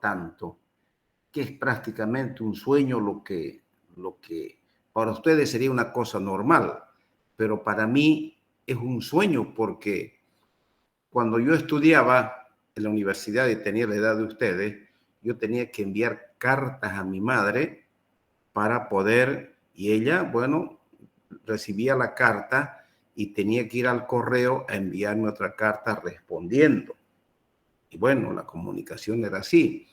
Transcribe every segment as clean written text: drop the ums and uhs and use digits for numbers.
tanto que es prácticamente un sueño lo que para ustedes sería una cosa normal, pero para mí es un sueño porque cuando yo estudiaba en la universidad y tenía la edad de ustedes, yo tenía que enviar cartas a mi madre para poder, y ella, bueno, recibía la carta y tenía que ir al correo a enviarme otra carta respondiendo. Y bueno, la comunicación era así.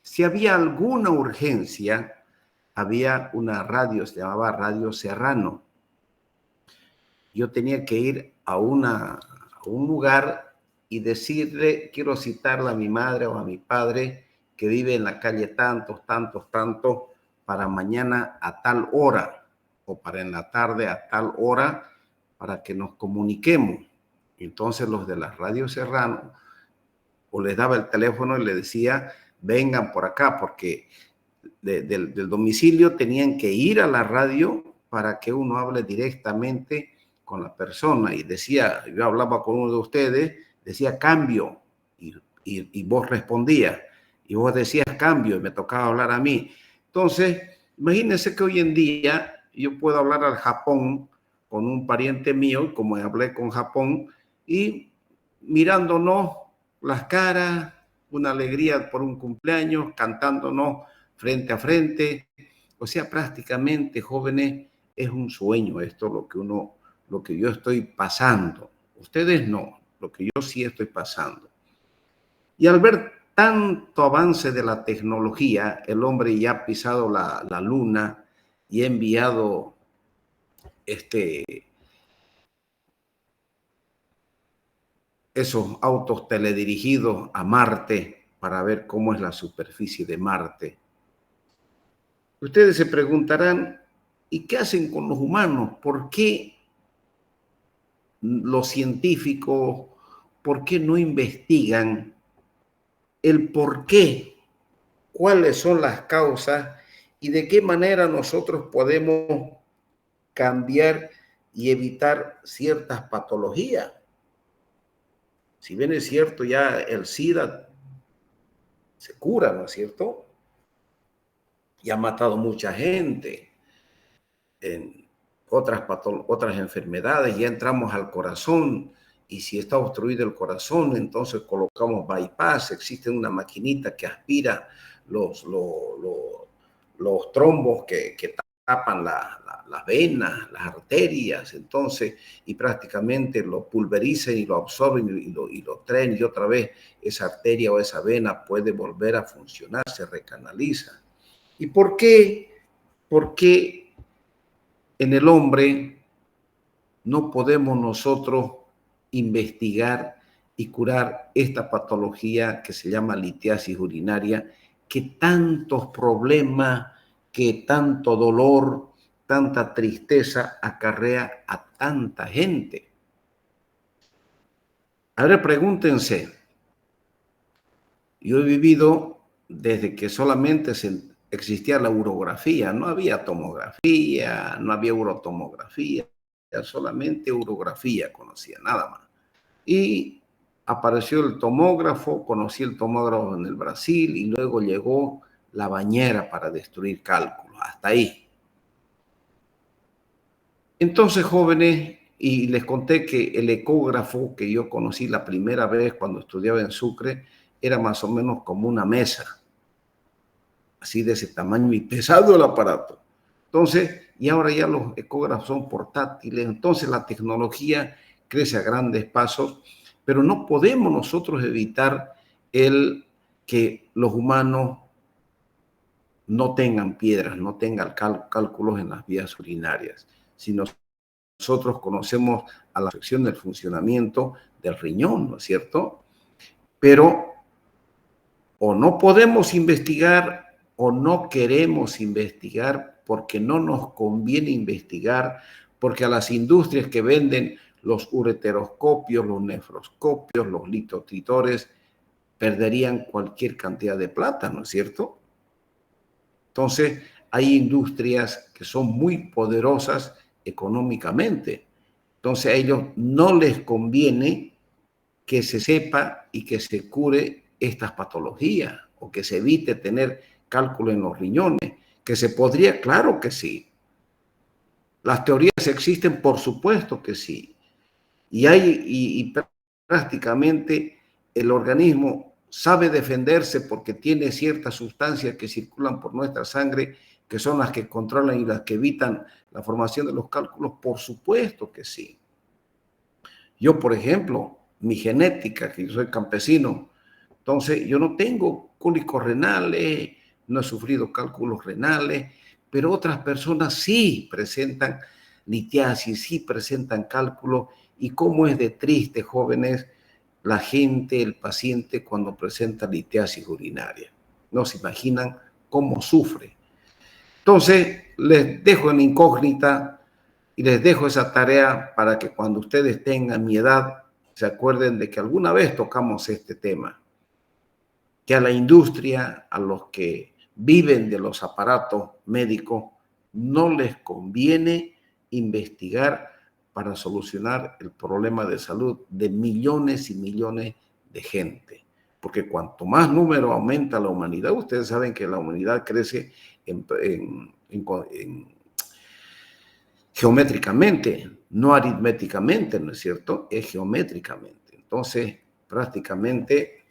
Si había alguna urgencia, había una radio, se llamaba Radio Serrano. Yo tenía que ir a un lugar y decirle, quiero citarle a mi madre o a mi padre que vive en la calle tantos, tantos, tantos, para mañana a tal hora o para en la tarde a tal hora para que nos comuniquemos. Entonces los de la Radio Serrano o les daba el teléfono y les decía, vengan por acá, porque del domicilio tenían que ir a la radio para que uno hable directamente con la persona. Y decía, yo hablaba con uno de ustedes, decía cambio, y vos respondías, y vos decías cambio, y me tocaba hablar a mí. Entonces, imagínense que hoy en día yo puedo hablar al Japón con un pariente mío, como hablé con Japón, y mirándonos las caras, una alegría por un cumpleaños, cantándonos frente a frente. O sea, prácticamente, jóvenes, es un sueño esto lo que yo estoy pasando. Ustedes no, lo que yo sí estoy pasando. Y al ver tanto avance de la tecnología, el hombre ya ha pisado la luna y ha enviado esos autos teledirigidos a Marte para ver cómo es la superficie de Marte. Ustedes se preguntarán, ¿y qué hacen con los humanos? ¿Por qué los científicos, por qué no investigan el por qué, cuáles son las causas y de qué manera nosotros podemos cambiar y evitar ciertas patologías? Si bien es cierto, ya el SIDA se cura, ¿no es cierto? Y ha matado mucha gente en otras enfermedades, ya entramos al corazón y si está obstruido el corazón, entonces colocamos bypass, existe una maquinita que aspira los trombos que tapan las venas, las arterias, entonces, y prácticamente lo pulverizan y lo absorben y lo traen y otra vez esa arteria o esa vena puede volver a funcionar, se recanaliza. ¿Y por qué? ¿Por qué en el hombre no podemos nosotros investigar y curar esta patología que se llama litiasis urinaria, que tantos problemas, que tanto dolor, tanta tristeza acarrea a tanta gente? Ahora pregúntense, yo he vivido desde que solamente existía la urografía, no había tomografía, no había urotomografía, solamente urografía conocía, nada más. Y apareció el tomógrafo, conocí el tomógrafo en el Brasil y luego llegó la bañera para destruir cálculos, hasta ahí. Entonces, jóvenes, y les conté que el ecógrafo que yo conocí la primera vez cuando estudiaba en Sucre era más o menos como una mesa, así de ese tamaño y pesado el aparato. Entonces, y ahora ya los ecógrafos son portátiles, entonces la tecnología crece a grandes pasos, pero no podemos nosotros evitar el que los humanos no tengan piedras, no tengan cálculos en las vías urinarias. Si nosotros conocemos a la sección del funcionamiento del riñón, ¿no es cierto? Pero o no podemos investigar o no queremos investigar porque no nos conviene investigar, porque a las industrias que venden los ureteroscopios, los nefroscopios, los litotritores, perderían cualquier cantidad de plata, ¿no es cierto? Entonces, hay industrias que son muy poderosas económicamente. Entonces, a ellos no les conviene que se sepa y que se cure estas patologías. o que se evite tener cálculo en los riñones. ¿Que se podría? Claro que sí. ¿Las teorías existen? Por supuesto que sí. Y prácticamente el organismo sabe defenderse porque tiene ciertas sustancias que circulan por nuestra sangre, que son las que controlan y las que evitan la formación de los cálculos. Por supuesto que sí. Yo, por ejemplo, mi genética, que yo soy campesino, entonces yo no tengo cólicos renales, no he sufrido cálculos renales, pero otras personas sí presentan litiasis, sí presentan cálculos. Y cómo es de triste, jóvenes, la gente, el paciente, cuando presenta litiasis urinaria. No se imaginan cómo sufre. Entonces, les dejo en incógnita y les dejo esa tarea para que cuando ustedes tengan mi edad, se acuerden de que alguna vez tocamos este tema, que a la industria, a los que viven de los aparatos médicos, no les conviene investigar para solucionar el problema de salud de millones y millones de gente. Porque cuanto más número aumenta la humanidad, ustedes saben que la humanidad crece geométricamente, no aritméticamente, ¿no es cierto? Es geométricamente. Entonces, prácticamente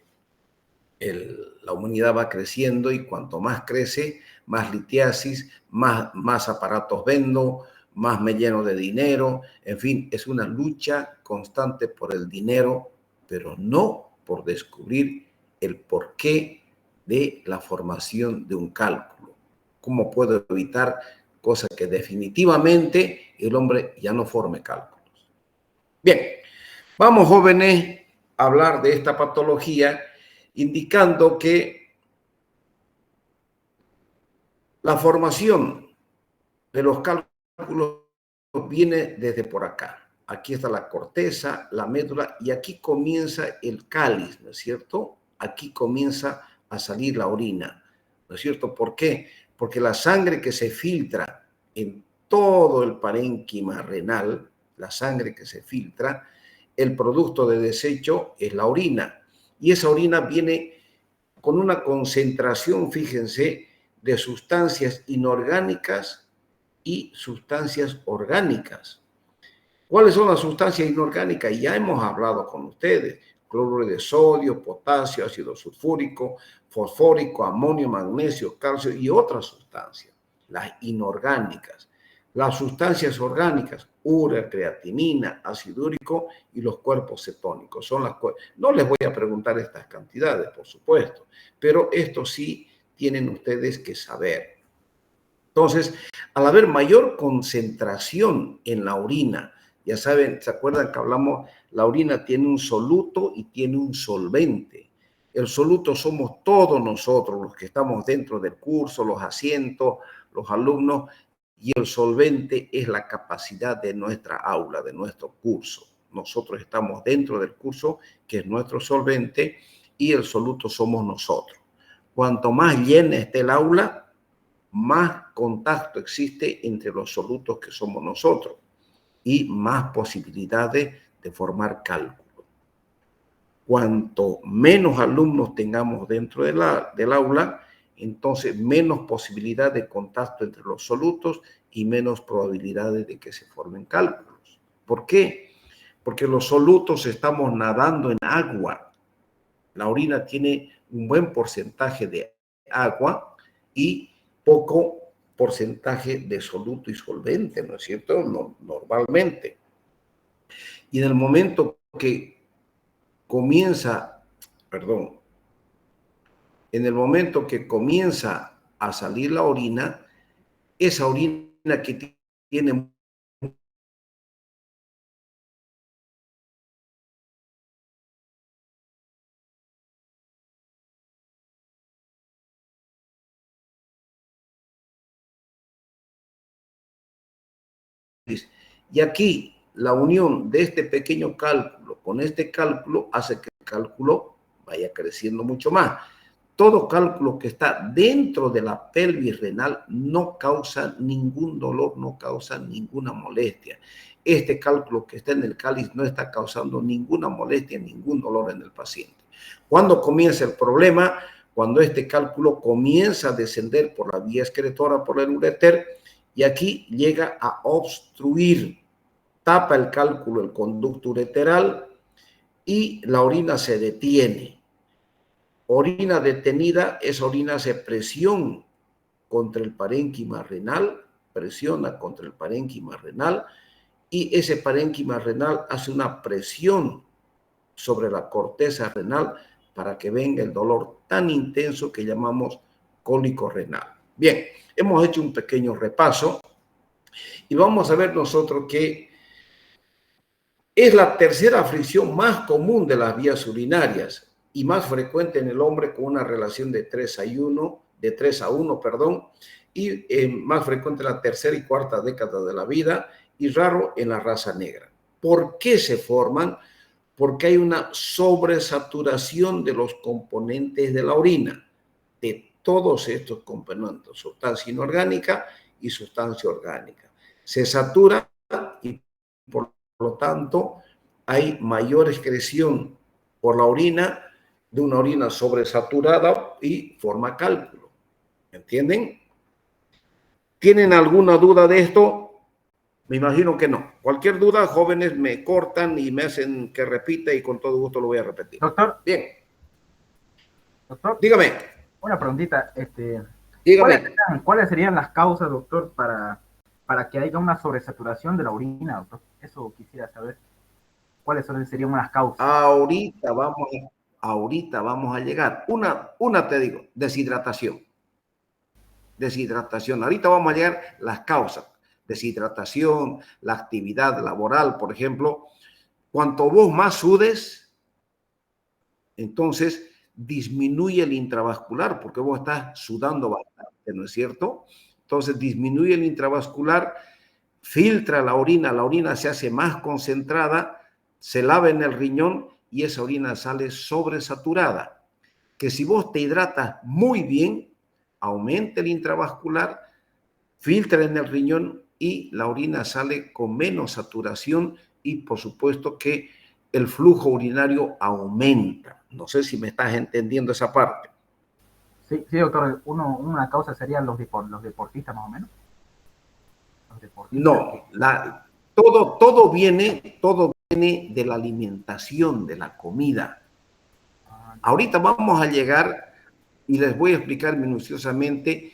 la humanidad va creciendo y cuanto más crece, más litiasis, más aparatos vendo, más me lleno de dinero. En fin, es una lucha constante por el dinero, pero no por descubrir el porqué de la formación de un cálculo. ¿Cómo puedo evitar cosas que definitivamente el hombre ya no forme cálculos? Bien, vamos, jóvenes, a hablar de esta patología, indicando que la formación de los cálculos viene desde por acá. Aquí está la corteza, la médula, y aquí comienza el cáliz, ¿no es cierto? Aquí comienza a salir la orina, ¿no es cierto? ¿Por qué? Porque la sangre que se filtra en todo el parénquima renal, la sangre que se filtra, el producto de desecho es la orina. Y esa orina viene con una concentración, fíjense, de sustancias inorgánicas y sustancias orgánicas. ¿Cuáles son las sustancias inorgánicas? Ya hemos hablado con ustedes: cloruro de sodio, potasio, ácido sulfúrico, fosfórico, amonio, magnesio, calcio y otras sustancias, las inorgánicas. Las sustancias orgánicas: urea, creatinina, ácido úrico y los cuerpos cetónicos. No les voy a preguntar estas cantidades, por supuesto, pero esto sí tienen ustedes que saber. Entonces, al haber mayor concentración en la orina, ya saben, ¿se acuerdan que hablamos? La orina tiene un soluto y tiene un solvente. El soluto somos todos nosotros, los que estamos dentro del curso, los asientos, los alumnos, y el solvente es la capacidad de nuestra aula, de nuestro curso. Nosotros estamos dentro del curso, que es nuestro solvente, y el soluto somos nosotros. Cuanto más llena esté el aula, más contacto existe entre los solutos, que somos nosotros, y más posibilidades de formar cálculo. Cuanto menos alumnos tengamos dentro del aula, entonces menos posibilidad de contacto entre los solutos y menos probabilidades de que se formen cálculos. ¿Por qué? Porque los solutos estamos nadando en agua. La orina tiene un buen porcentaje de agua y poco porcentaje de soluto y solvente, ¿no es cierto? Normalmente. Y en el momento que comienza, en el momento que comienza a salir la orina, esa orina que tiene y aquí la unión de este pequeño cálculo con este cálculo hace que el cálculo vaya creciendo mucho más. Todo cálculo que está dentro de la pelvis renal no causa ningún dolor, no causa ninguna molestia. Este cálculo que está en el cáliz no está causando ninguna molestia, ningún dolor en el paciente. ¿Cuándo comienza el problema? cuando este cálculo comienza a descender por la vía excretora, por el ureter, y aquí llega a obstruir, tapa el cálculo el conducto ureteral y la orina se detiene. Orina detenida, esa orina hace presión contra el parénquima renal, presiona contra el parénquima renal, y ese parénquima renal hace una presión sobre la corteza renal para que venga el dolor tan intenso que llamamos cólico renal. Bien, hemos hecho un pequeño repaso y vamos a ver nosotros que es la tercera aflicción más común de las vías urinarias y más frecuente en el hombre con una relación de 3 a 1, y más frecuente en la tercera y cuarta década de la vida y raro en la raza negra. ¿Por qué se forman? Porque hay una sobresaturación de los componentes de la orina, de todos estos componentes, sustancia inorgánica y sustancia orgánica. Se satura y por lo tanto hay mayor excreción por la orina, de una orina sobresaturada y forma cálculo. ¿Entienden? ¿Tienen alguna duda de esto? Me imagino que no. Cualquier duda, jóvenes me cortan y me hacen que repita y con todo gusto lo voy a repetir. Doctor. Bien. Doctor. Dígame. Una preguntita. Dígame. ¿Cuáles serían las causas, doctor, para que haya una sobresaturación de la orina, doctor? Eso quisiera saber. ¿Cuáles serían unas causas? Ahorita vamos a llegar. Una te digo, deshidratación. Deshidratación. Ahorita vamos a llegar las causas. Deshidratación, la actividad laboral, por ejemplo. Cuanto vos más sudes, entonces disminuye el intravascular, porque vos estás sudando bastante, ¿no es cierto? Entonces disminuye el intravascular, filtra la orina se hace más concentrada, se lava en el riñón y esa orina sale sobresaturada. Que si vos te hidratas muy bien, aumenta el intravascular, filtra en el riñón y la orina sale con menos saturación y por supuesto que el flujo urinario aumenta. No sé si me estás entendiendo esa parte. Sí, doctor. Una causa serían los deportistas, más o menos. Los deportistas. No, todo viene de la alimentación, de la comida. Ahorita vamos a llegar y les voy a explicar minuciosamente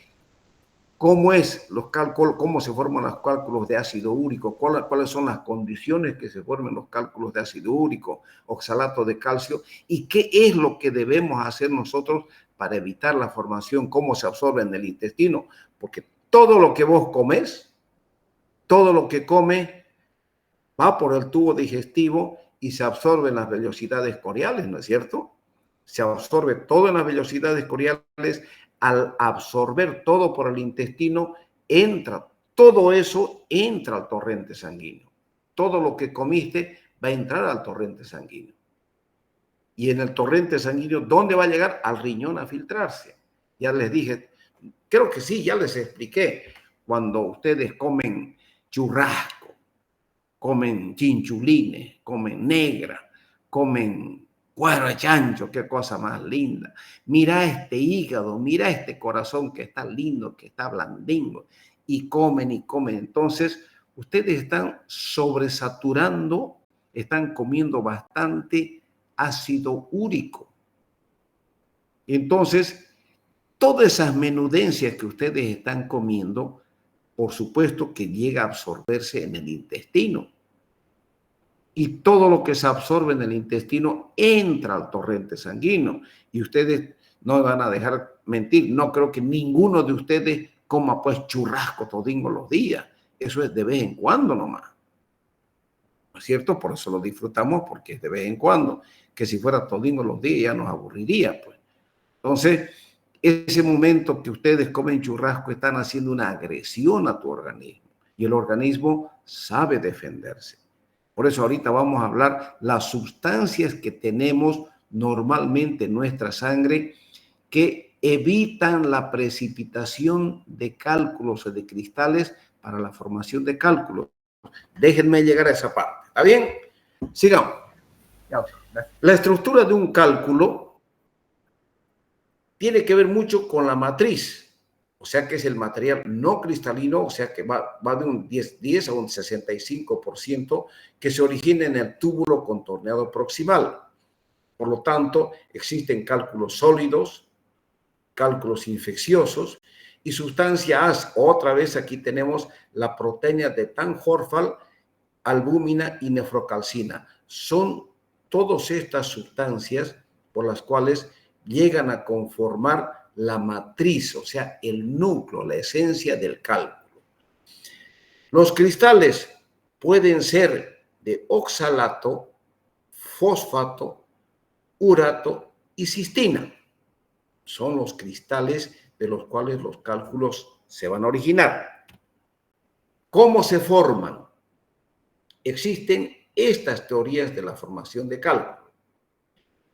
cómo es los cálculos, cómo se forman los cálculos de ácido úrico, cuáles son las condiciones que se forman los cálculos de ácido úrico, oxalato de calcio y qué es lo que debemos hacer nosotros para evitar la formación, cómo se absorbe en el intestino, porque todo lo que vos comes, todo lo que comes va por el tubo digestivo y se absorbe en las vellosidades coriales, ¿no es cierto? Se absorbe todo en las vellosidades coriales. Al absorber todo por el intestino, todo eso entra al torrente sanguíneo. Todo lo que comiste va a entrar al torrente sanguíneo. Y en el torrente sanguíneo, ¿dónde va a llegar? Al riñón a filtrarse. Ya les dije, creo que sí, ya les expliqué. Cuando ustedes comen churrasco, comen chinchulines, comen negra, comen cuero de chancho, qué cosa más linda. Mira este hígado, mira este corazón que está lindo, que está blandingo. Y comen y comen. Entonces, ustedes están sobresaturando, están comiendo bastante ácido úrico. Entonces, todas esas menudencias que ustedes están comiendo, por supuesto que llega a absorberse en el intestino. Y todo lo que se absorbe en el intestino entra al torrente sanguíneo. Y ustedes no me van a dejar mentir. No creo que ninguno de ustedes coma pues churrasco todingo los días. Eso es de vez en cuando nomás. ¿No es cierto? Por eso lo disfrutamos, porque es de vez en cuando. Que si fuera todingo los días ya nos aburriría, pues. Entonces, ese momento que ustedes comen churrasco están haciendo una agresión a tu organismo. Y el organismo sabe defenderse. Por eso ahorita vamos a hablar las sustancias que tenemos normalmente en nuestra sangre que evitan la precipitación de cálculos o de cristales para la formación de cálculos. Déjenme llegar a esa parte. ¿Está bien? Sigamos. La estructura de un cálculo tiene que ver mucho con la matriz, o sea que es el material no cristalino, o sea que va de un 10 a un 65% que se origina en el túbulo contorneado proximal. Por lo tanto, existen cálculos sólidos, cálculos infecciosos y sustancia AS. Otra vez aquí tenemos la proteína de Tan-Horfal, albúmina y nefrocalcina. Son todas estas sustancias por las cuales llegan a conformar la matriz, o sea, el núcleo, la esencia del cálculo. Los cristales pueden ser de oxalato, fosfato, urato y cistina. Son los cristales de los cuales los cálculos se van a originar. ¿Cómo se forman? Existen estas teorías de la formación de cálculo.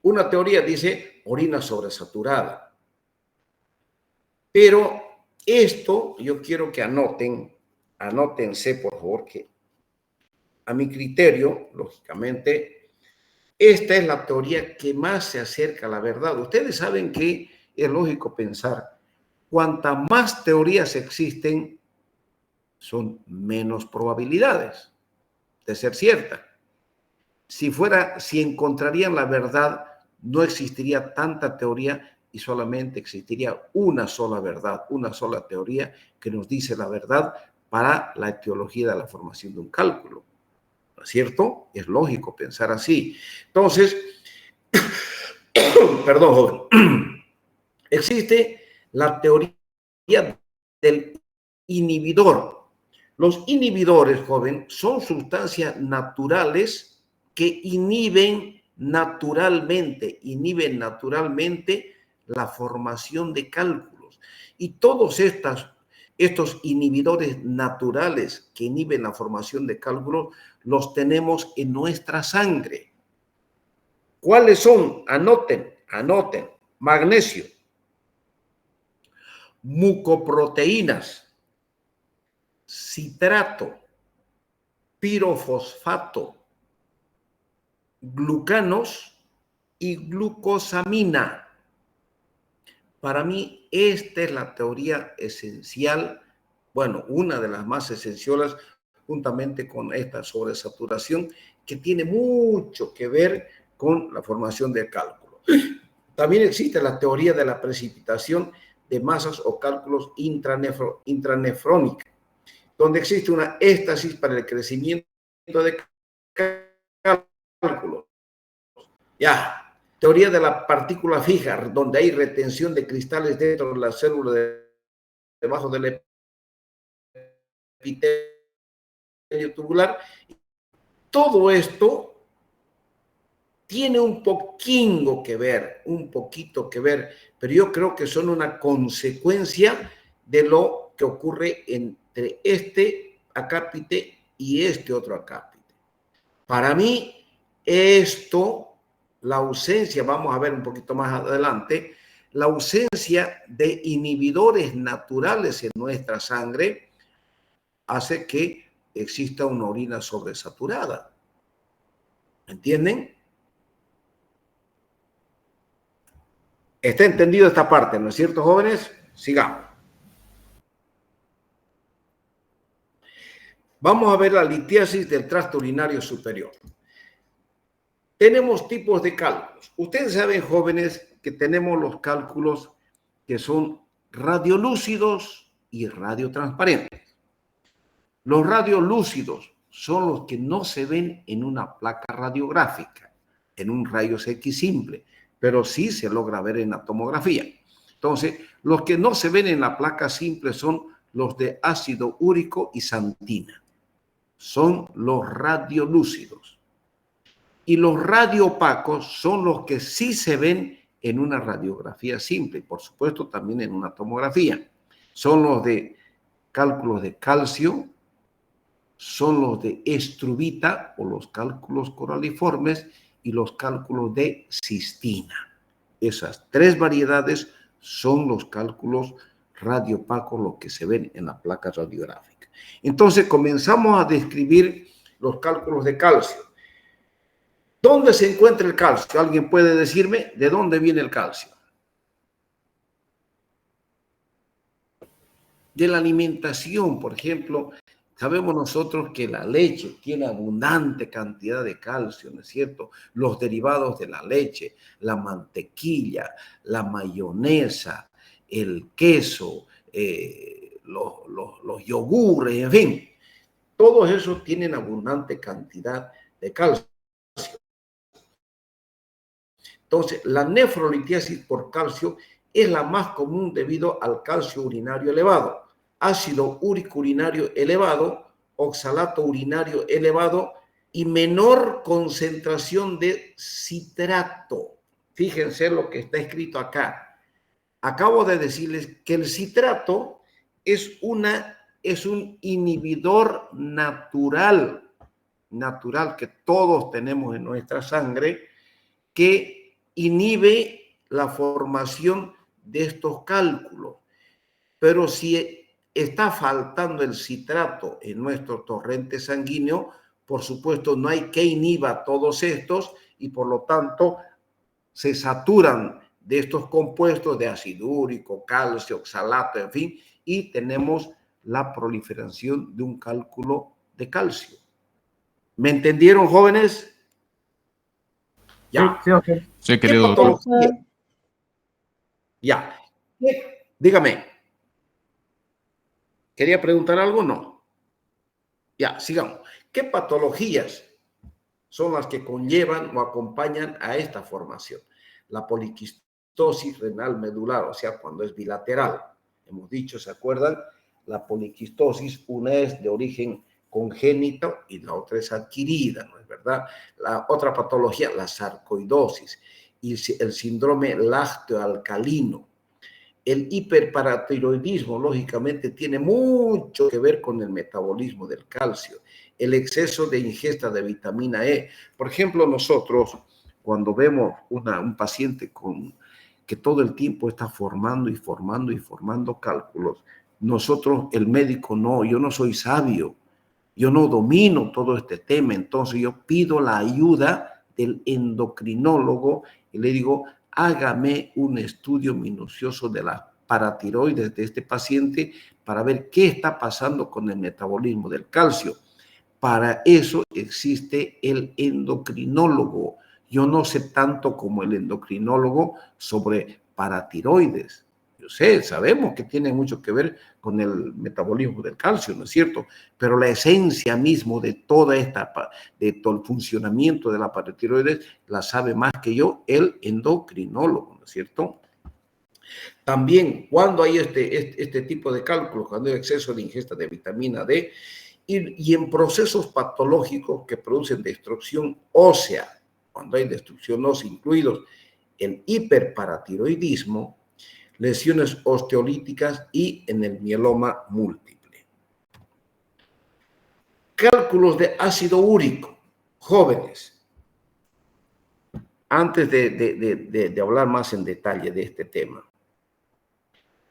Una teoría dice orina sobresaturada. Pero esto yo quiero que anótense por favor, que a mi criterio, lógicamente, esta es la teoría que más se acerca a la verdad. Ustedes saben que es lógico pensar, cuantas más teorías existen, son menos probabilidades de ser cierta. Si encontrarían la verdad, no existiría tanta teoría y solamente existiría una sola verdad, una sola teoría que nos dice la verdad para la etiología de la formación de un cálculo. ¿No es cierto? Es lógico pensar así. Entonces, perdón, joven, existe la teoría del inhibidor. Los inhibidores, joven, son sustancias naturales que inhiben naturalmente la formación de cálculos. Y todos estos inhibidores naturales que inhiben la formación de cálculos los tenemos en nuestra sangre. ¿Cuáles son? Anoten. Magnesio, mucoproteínas, citrato, pirofosfato, glucanos y glucosamina. Para mí, esta es la teoría esencial, bueno, una de las más esenciales, juntamente con esta sobresaturación, que tiene mucho que ver con la formación del cálculo. También existe la teoría de la precipitación de masas o cálculos intranefrónica, donde existe una éstasis para el crecimiento de cálculos. Ya, teoría de la partícula fija, donde hay retención de cristales dentro de la célula debajo del epitelio tubular. Todo esto tiene un poquito que ver, pero yo creo que son una consecuencia de lo que ocurre entre este acápite y este otro acápite. Para mí, la ausencia, vamos a ver un poquito más adelante, la ausencia de inhibidores naturales en nuestra sangre hace que exista una orina sobresaturada. ¿Entienden? ¿Está entendido esta parte, no es cierto, jóvenes? Sigamos. Vamos a ver la litiasis del tracto urinario superior. Tenemos tipos de cálculos. Ustedes saben, jóvenes, que tenemos los cálculos que son radiolúcidos y radiotransparentes. Los radiolúcidos son los que no se ven en una placa radiográfica, en un rayos X simple, pero sí se logra ver en la tomografía. Entonces, los que no se ven en la placa simple son los de ácido úrico y santina. Son los radiolúcidos. Y los radioopacos son los que sí se ven en una radiografía simple, y por supuesto también en una tomografía. Son los de cálculos de calcio, son los de estrubita o los cálculos coraliformes y los cálculos de cistina. Esas tres variedades son los cálculos radioopacos, los que se ven en la placa radiográfica. Entonces comenzamos a describir los cálculos de calcio. ¿Dónde se encuentra el calcio? ¿Alguien puede decirme de dónde viene el calcio? de la alimentación. Por ejemplo, sabemos nosotros que la leche tiene abundante cantidad de calcio, ¿no es cierto? Los derivados de la leche, la mantequilla, la mayonesa, el queso, los yogures, en fin, todos esos tienen abundante cantidad de calcio. Entonces, la nefrolitiasis por calcio es la más común debido al calcio urinario elevado, ácido úrico urinario elevado, oxalato urinario elevado y menor concentración de citrato. Fíjense lo que está escrito acá. Acabo de decirles que el citrato es un inhibidor natural que todos tenemos en nuestra sangre, que inhibe la formación de estos cálculos. Pero si está faltando el citrato en nuestro torrente sanguíneo, por supuesto no hay que inhiba todos estos y por lo tanto se saturan de estos compuestos de ácido úrico, calcio, oxalato, en fin, y tenemos la proliferación de un cálculo de calcio. ¿Me entendieron, jóvenes? Ya. Sí, okay. Sí, querido doctor. Ya. Dígame. ¿Quería preguntar algo? No. Ya, sigamos. ¿Qué patologías son las que conllevan o acompañan a esta formación? La poliquistosis renal medular, o sea, cuando es bilateral. Hemos dicho, ¿se acuerdan? La poliquistosis, una es de origen congénito y la otra es adquirida, ¿no es verdad? La otra patología, la sarcoidosis y el síndrome lácteo-alcalino. El hiperparatiroidismo, lógicamente, tiene mucho que ver con el metabolismo del calcio, el exceso de ingesta de vitamina E. Por ejemplo, nosotros, cuando vemos un paciente que todo el tiempo está formando cálculos, nosotros, el médico, no, yo no soy sabio, yo no domino todo este tema, entonces yo pido la ayuda del endocrinólogo y le digo, hágame un estudio minucioso de la paratiroides de este paciente para ver qué está pasando con el metabolismo del calcio. Para eso existe el endocrinólogo. Yo no sé tanto como el endocrinólogo sobre paratiroides. Yo sé, sabemos que tiene mucho que ver con el metabolismo del calcio, ¿no es cierto? Pero la esencia mismo de todo el funcionamiento de la paratiroides la sabe más que yo el endocrinólogo, ¿no es cierto? También cuando hay este tipo de cálculos, cuando hay exceso de ingesta de vitamina D y en procesos patológicos que producen destrucción ósea, cuando hay destrucción ósea, incluidos el hiperparatiroidismo, lesiones osteolíticas y en el mieloma múltiple. Cálculos de ácido úrico, jóvenes. Antes de hablar más en detalle de este tema,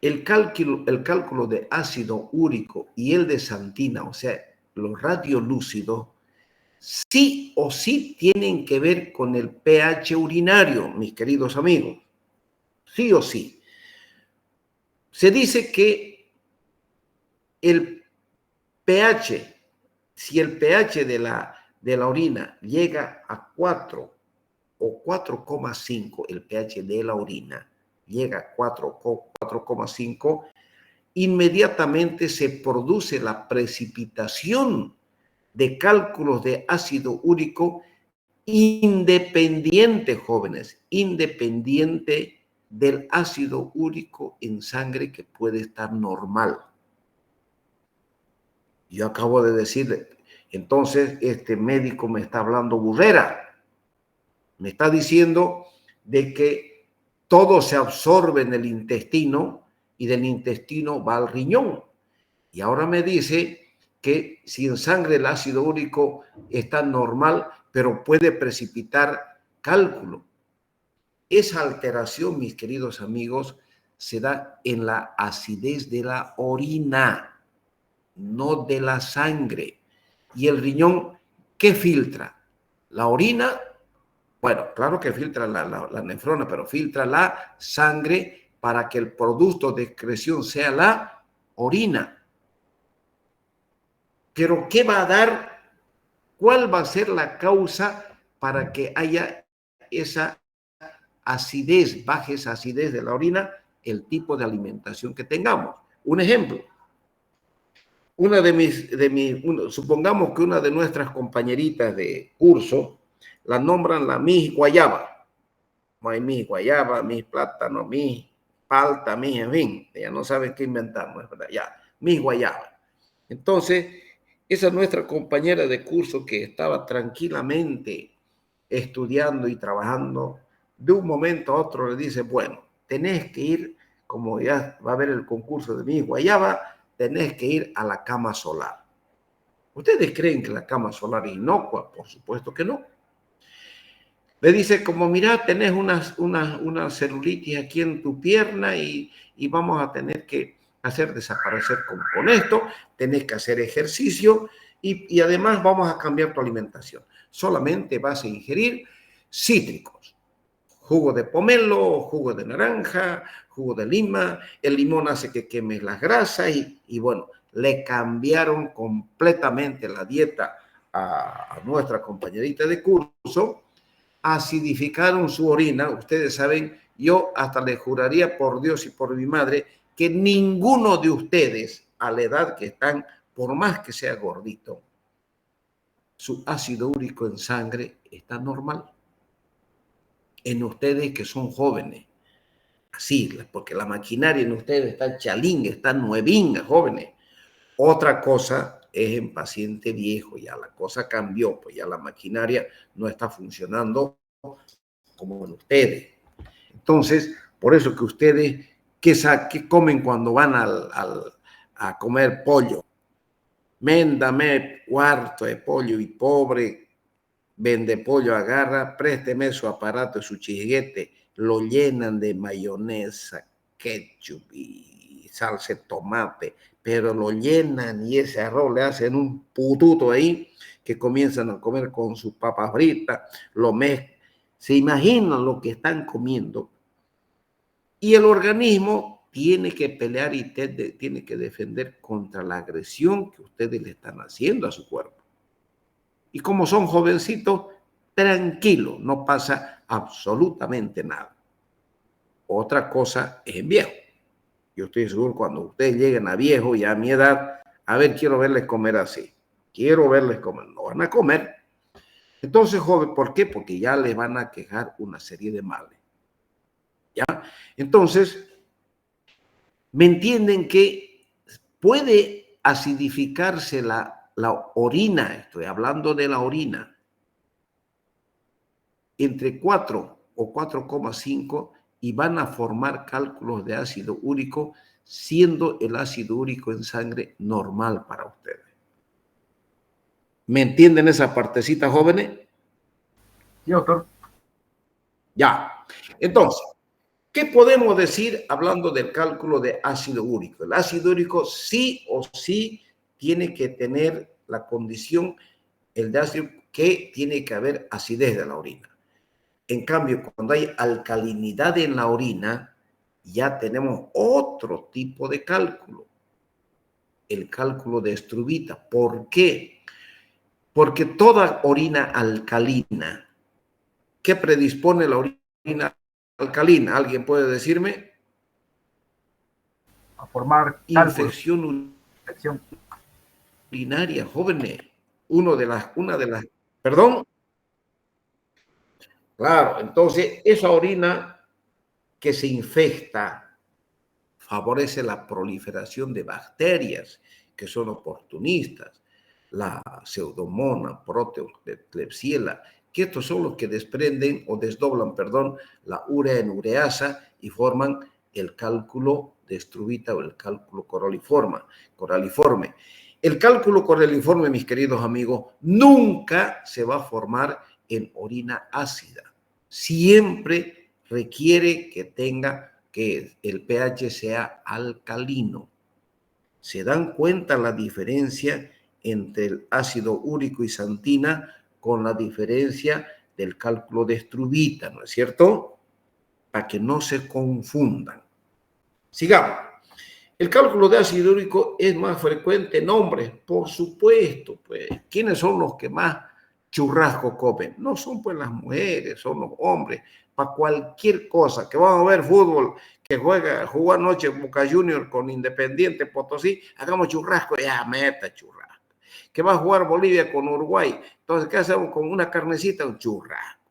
el cálculo de ácido úrico y el de santina, o sea, los radiolúcidos, sí o sí tienen que ver con el pH urinario, mis queridos amigos. Sí o sí. Se dice que el pH, si el pH de la orina llega a 4 o 4,5, el pH de la orina llega a 4,5, inmediatamente se produce la precipitación de cálculos de ácido úrico independiente, jóvenes, independiente del ácido úrico en sangre que puede estar normal. Yo acabo de decirle, entonces este médico me está hablando burrera. Me está diciendo de que todo se absorbe en el intestino y del intestino va al riñón. Y ahora me dice que si en sangre el ácido úrico está normal, pero puede precipitar cálculo. Esa alteración, mis queridos amigos, se da en la acidez de la orina, no de la sangre. Y el riñón, ¿qué filtra? La orina, bueno, claro que filtra la nefrona, pero filtra la sangre para que el producto de excreción sea la orina. Pero ¿qué va a dar? ¿Cuál va a ser la causa para que haya esa acidez, baje esa acidez de la orina? El tipo de alimentación que tengamos. Un ejemplo. Supongamos que una de nuestras compañeritas de curso la nombran la Miss Guayaba. Hay Miss Guayaba, Miss Plátano, Miss Palta, Miss, en fin, ella no sabe qué inventar, ¿no es verdad? Ya, Miss Guayaba. Entonces, esa nuestra compañera de curso que estaba tranquilamente estudiando y trabajando, de un momento a otro le dice, bueno, tenés que ir, como ya va a haber el concurso de Miss Guayaba, tenés que ir a la cama solar. ¿Ustedes creen que la cama solar es inocua? Por supuesto que no. Le dice como, mira, tenés una celulitis aquí en tu pierna y vamos a tener que hacer desaparecer con esto, tenés que hacer ejercicio y además vamos a cambiar tu alimentación. Solamente vas a ingerir cítricos, jugo de pomelo, jugo de naranja, jugo de lima, el limón hace que quemes las grasas y bueno, le cambiaron completamente la dieta a nuestra compañerita de curso, acidificaron su orina. Ustedes saben, yo hasta le juraría por Dios y por mi madre que ninguno de ustedes a la edad que están, por más que sea gordito, su ácido úrico en sangre está normal. En ustedes que son jóvenes, así, porque la maquinaria en ustedes está chalinga, está nuevinga, jóvenes. Otra cosa es en paciente viejo, ya la cosa cambió, pues ya la maquinaria no está funcionando como en ustedes. Entonces, por eso que ustedes, ¿qué comen cuando van a comer pollo? Méndame cuarto de pollo y pobre vende pollo agarra, présteme su aparato y su chiguete, lo llenan de mayonesa, ketchup y salsa de tomate, pero lo llenan y ese arroz le hacen un pututo ahí que comienzan a comer con sus papas fritas, lo mezclan. Se imaginan lo que están comiendo y el organismo tiene que pelear y tiene que defender contra la agresión que ustedes le están haciendo a su cuerpo. Y como son jovencitos, tranquilo, no pasa absolutamente nada. Otra cosa es en viejo. Yo estoy seguro cuando ustedes lleguen a viejo y a mi edad, a ver, quiero verles comer así. Quiero verles comer. No van a comer. Entonces, joven, ¿por qué? Porque ya les van a quejar una serie de males. ¿Ya? Entonces, ¿me entienden que puede acidificarse la orina? Estoy hablando de la orina. Entre 4 o 4,5 y van a formar cálculos de ácido úrico, siendo el ácido úrico en sangre normal para ustedes. ¿Me entienden esa partecita, jóvenes? Sí, doctor. Ya. Entonces, ¿qué podemos decir hablando del cálculo de ácido úrico? El ácido úrico sí o sí tiene que tener la condición, el de ácido, que tiene que haber acidez de la orina. En cambio, cuando hay alcalinidad en la orina, ya tenemos otro tipo de cálculo, el cálculo de Struvita. ¿Por qué? Porque toda orina alcalina, ¿qué predispone la orina alcalina? ¿Alguien puede decirme? A formar cálculos. Infección urinaria, jóvenes. Una de las, perdón. Claro, entonces esa orina que se infecta favorece la proliferación de bacterias que son oportunistas, la pseudomonas, proteus, klebsiella, que estos son los que desprenden o desdoblan, perdón, la urea en ureasa y forman el cálculo de Struvita o el cálculo coraliforme. El cálculo coraliforme, mis queridos amigos, nunca se va a formar en orina ácida. Siempre requiere que tenga que el pH sea alcalino. ¿Se dan cuenta la diferencia entre el ácido úrico y santina con la diferencia del cálculo de Struvita, ¿no es cierto? Para que no se confundan. Sigamos. El cálculo de ácido úrico es más frecuente en hombres, por supuesto, pues. ¿Quiénes son los que más churrasco comen? No son pues las mujeres, son los hombres. Para cualquier cosa, que van a ver fútbol, que jugó anoche Boca Junior con Independiente Potosí, hagamos churrasco, ya meta churrasco. Que va a jugar Bolivia con Uruguay, entonces, ¿qué hacemos con una carnecita? Un churrasco.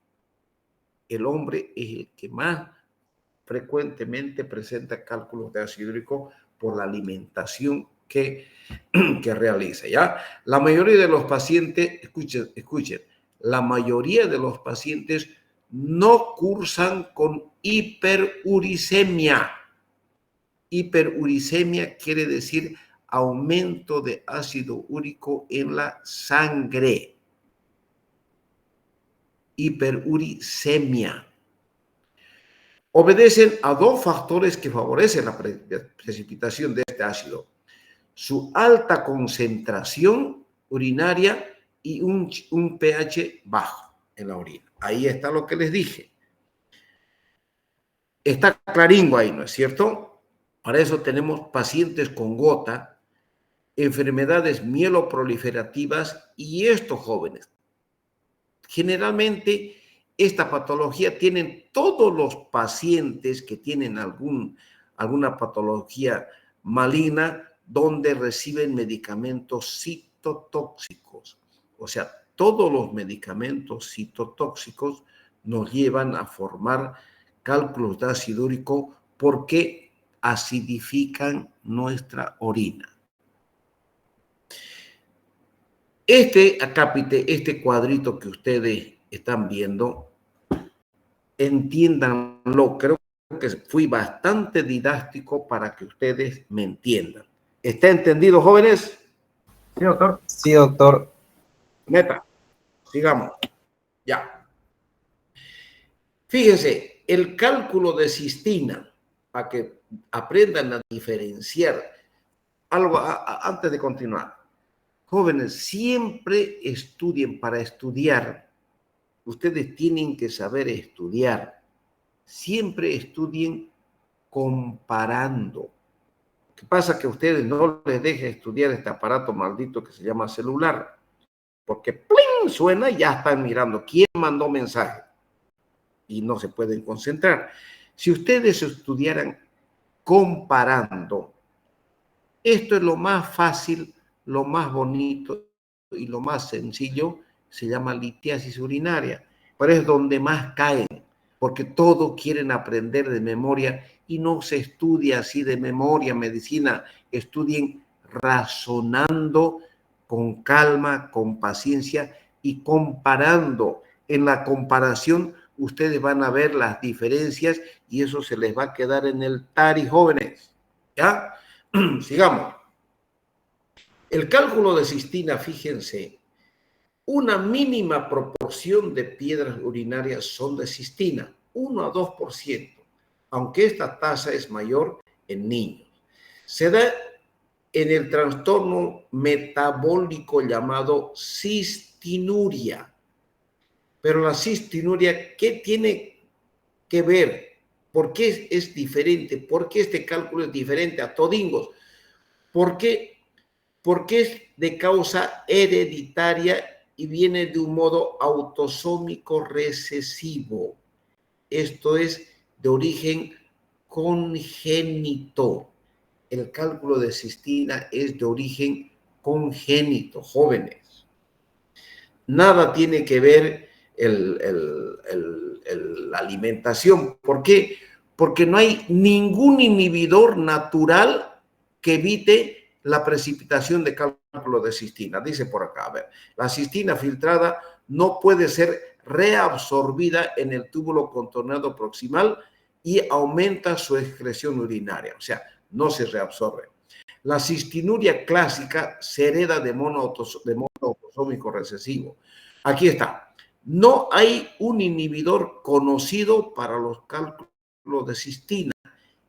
El hombre es el que más frecuentemente presenta cálculos de ácido úrico por la alimentación que realiza, ¿ya? La mayoría de los pacientes, escuchen, la mayoría de los pacientes no cursan con hiperuricemia. Hiperuricemia quiere decir aumento de ácido úrico en la sangre. Hiperuricemia. Obedecen a dos factores que favorecen la precipitación de este ácido: su alta concentración urinaria y un pH bajo en la orina. Ahí está lo que les dije. Está claringo ahí, ¿no es cierto? Para eso tenemos pacientes con gota, enfermedades mieloproliferativas y estos jóvenes. Generalmente esta patología tienen todos los pacientes que tienen alguna patología maligna donde reciben medicamentos citotóxicos. O sea, todos los medicamentos citotóxicos nos llevan a formar cálculos de ácido úrico porque acidifican nuestra orina. Este acápite, este cuadrito que ustedes están viendo, entiéndanlo. Creo que fui bastante didáctico para que ustedes me entiendan. ¿Está entendido, jóvenes? Sí, doctor. Sí, doctor. Neta, sigamos. Ya. Fíjense, el cálculo de cistina, para que aprendan a diferenciar algo antes de continuar. Jóvenes, siempre estudien. Para estudiar. Ustedes tienen que saber estudiar. Siempre estudien comparando. ¿Qué pasa? Que a ustedes no les dejen estudiar este aparato maldito que se llama celular. Porque ¡pling! Suena y ya están mirando quién mandó mensaje. Y no se pueden concentrar. Si ustedes estudiaran comparando, esto es lo más fácil, lo más bonito y lo más sencillo. Se llama litiasis urinaria. Pero es donde más caen, porque todo quieren aprender de memoria y no se estudia así de memoria medicina. Estudien razonando con calma, con paciencia y comparando. En la comparación ustedes van a ver las diferencias y eso se les va a quedar en el tari, jóvenes. ¿Ya? Sigamos. El cálculo de cistina, fíjense, una mínima proporción de piedras urinarias son de cistina, 1 a 2%, aunque esta tasa es mayor en niños. Se da en el trastorno metabólico llamado cistinuria. Pero la cistinuria, ¿qué tiene que ver? ¿Por qué es diferente? ¿Por qué este cálculo es diferente a todingos? ¿Por qué? Porque es de causa hereditaria y viene de un modo autosómico recesivo. Esto es de origen congénito. El cálculo de cistina es de origen congénito, jóvenes. Nada tiene que ver la alimentación. ¿Por qué? Porque no hay ningún inhibidor natural que evite la precipitación de cálculo de cistina. Dice por acá, a ver, la cistina filtrada no puede ser reabsorbida en el túbulo contorneado proximal y aumenta su excreción urinaria, o sea, no se reabsorbe. La cistinuria clásica se hereda de mono autosómico recesivo. Aquí está. No hay un inhibidor conocido para los cálculos de cistina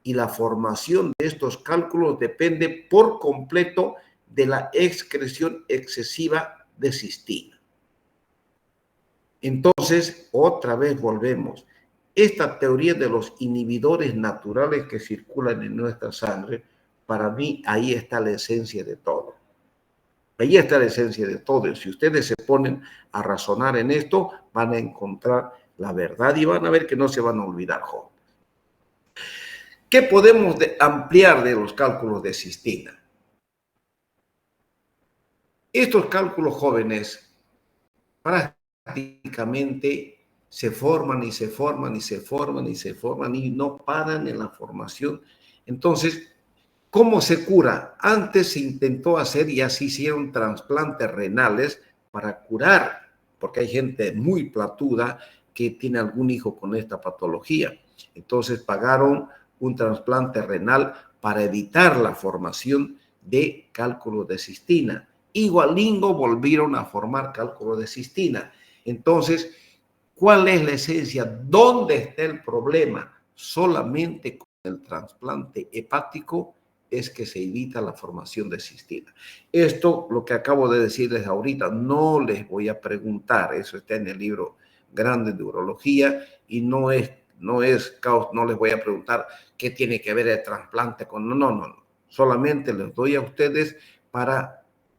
y la formación de estos cálculos depende por completo de la excreción excesiva de cistina. Entonces, otra vez volvemos. Esta teoría de los inhibidores naturales que circulan en nuestra sangre para mí ahí está la esencia de todo. Ahí está la esencia de todo. Y si ustedes se ponen a razonar en esto, van a encontrar la verdad y van a ver que no se van a olvidar, jóvenes. ¿Qué podemos ampliar de los cálculos de cistina? Estos cálculos, jóvenes, prácticamente se forman y se forman y se forman y se forman y no paran en la formación. Entonces, ¿cómo se cura? Antes se intentó hacer y así hicieron trasplantes renales para curar, porque hay gente muy platuda que tiene algún hijo con esta patología. Entonces pagaron un trasplante renal para evitar la formación de cálculos de cistina. Igualingo volvieron a formar cálculos de cistina. Entonces, ¿cuál es la esencia? ¿Dónde está el problema? Solamente con el trasplante hepático es que se evita la formación de cistina. Esto, lo que acabo de decirles ahorita, no les voy a preguntar, eso está en el libro grande de urología y no les voy a preguntar qué tiene que ver el trasplante con... No. Solamente les doy a ustedes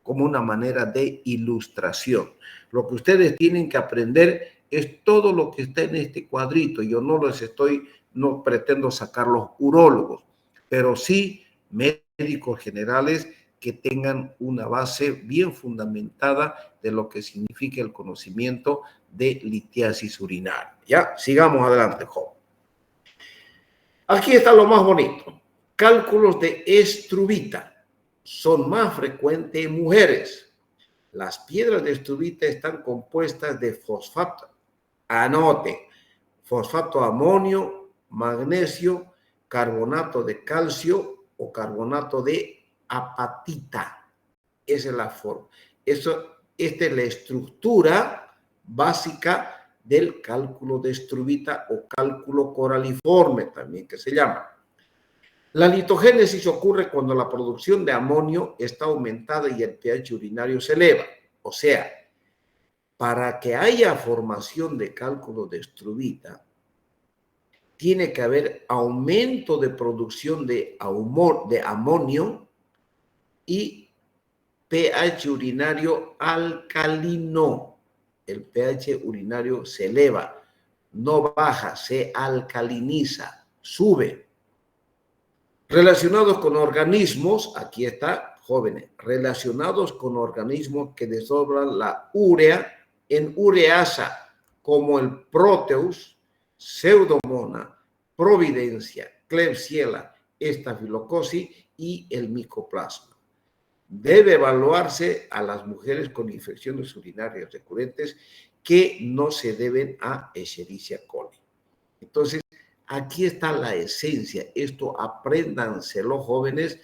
como una manera de ilustración. Lo que ustedes tienen que aprender es todo lo que está en este cuadrito. Yo no pretendo sacar los urólogos, pero sí médicos generales que tengan una base bien fundamentada de lo que significa el conocimiento de litiasis urinaria. Ya, sigamos adelante, joven. Aquí está lo más bonito. Cálculos de estrubita son más frecuentes en mujeres. Las piedras de estrubita están compuestas de fosfato. Anote, fosfato amonio, magnesio, carbonato de calcio o carbonato de apatita. Esa es la forma. Esta es la estructura básica del cálculo de estrubita o cálculo coraliforme también que se llama. La litogénesis ocurre cuando la producción de amonio está aumentada y el pH urinario se eleva. O sea, para que haya formación de cálculo de estrubita, tiene que haber aumento de producción de amonio y pH urinario alcalino. El pH urinario se eleva, no baja, se alcaliniza, sube. Relacionados con organismos, aquí está, jóvenes, relacionados con organismos que desdoblan la urea en ureasa, como el Proteus, Pseudomonas, Providencia, Klebsiella, Staphylococcus y el Mycoplasma. Debe evaluarse a las mujeres con infecciones urinarias recurrentes que no se deben a Escherichia coli. Entonces, aquí está la esencia. Esto apréndanselo, jóvenes,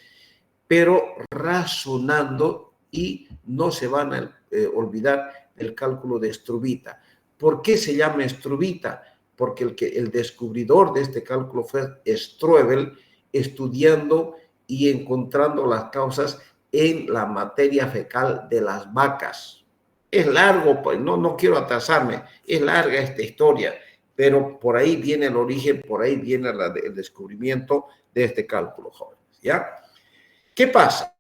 pero razonando y no se van a olvidar el cálculo de estrubita. ¿Por qué se llama estrubita? Porque el descubridor de este cálculo fue Struebel, estudiando y encontrando las causas en la materia fecal de las vacas. Es largo, pues no quiero atrasarme, es larga esta historia, pero por ahí viene el origen, por ahí viene el descubrimiento de este cálculo, jóvenes, ¿ya? ¿Qué pasa?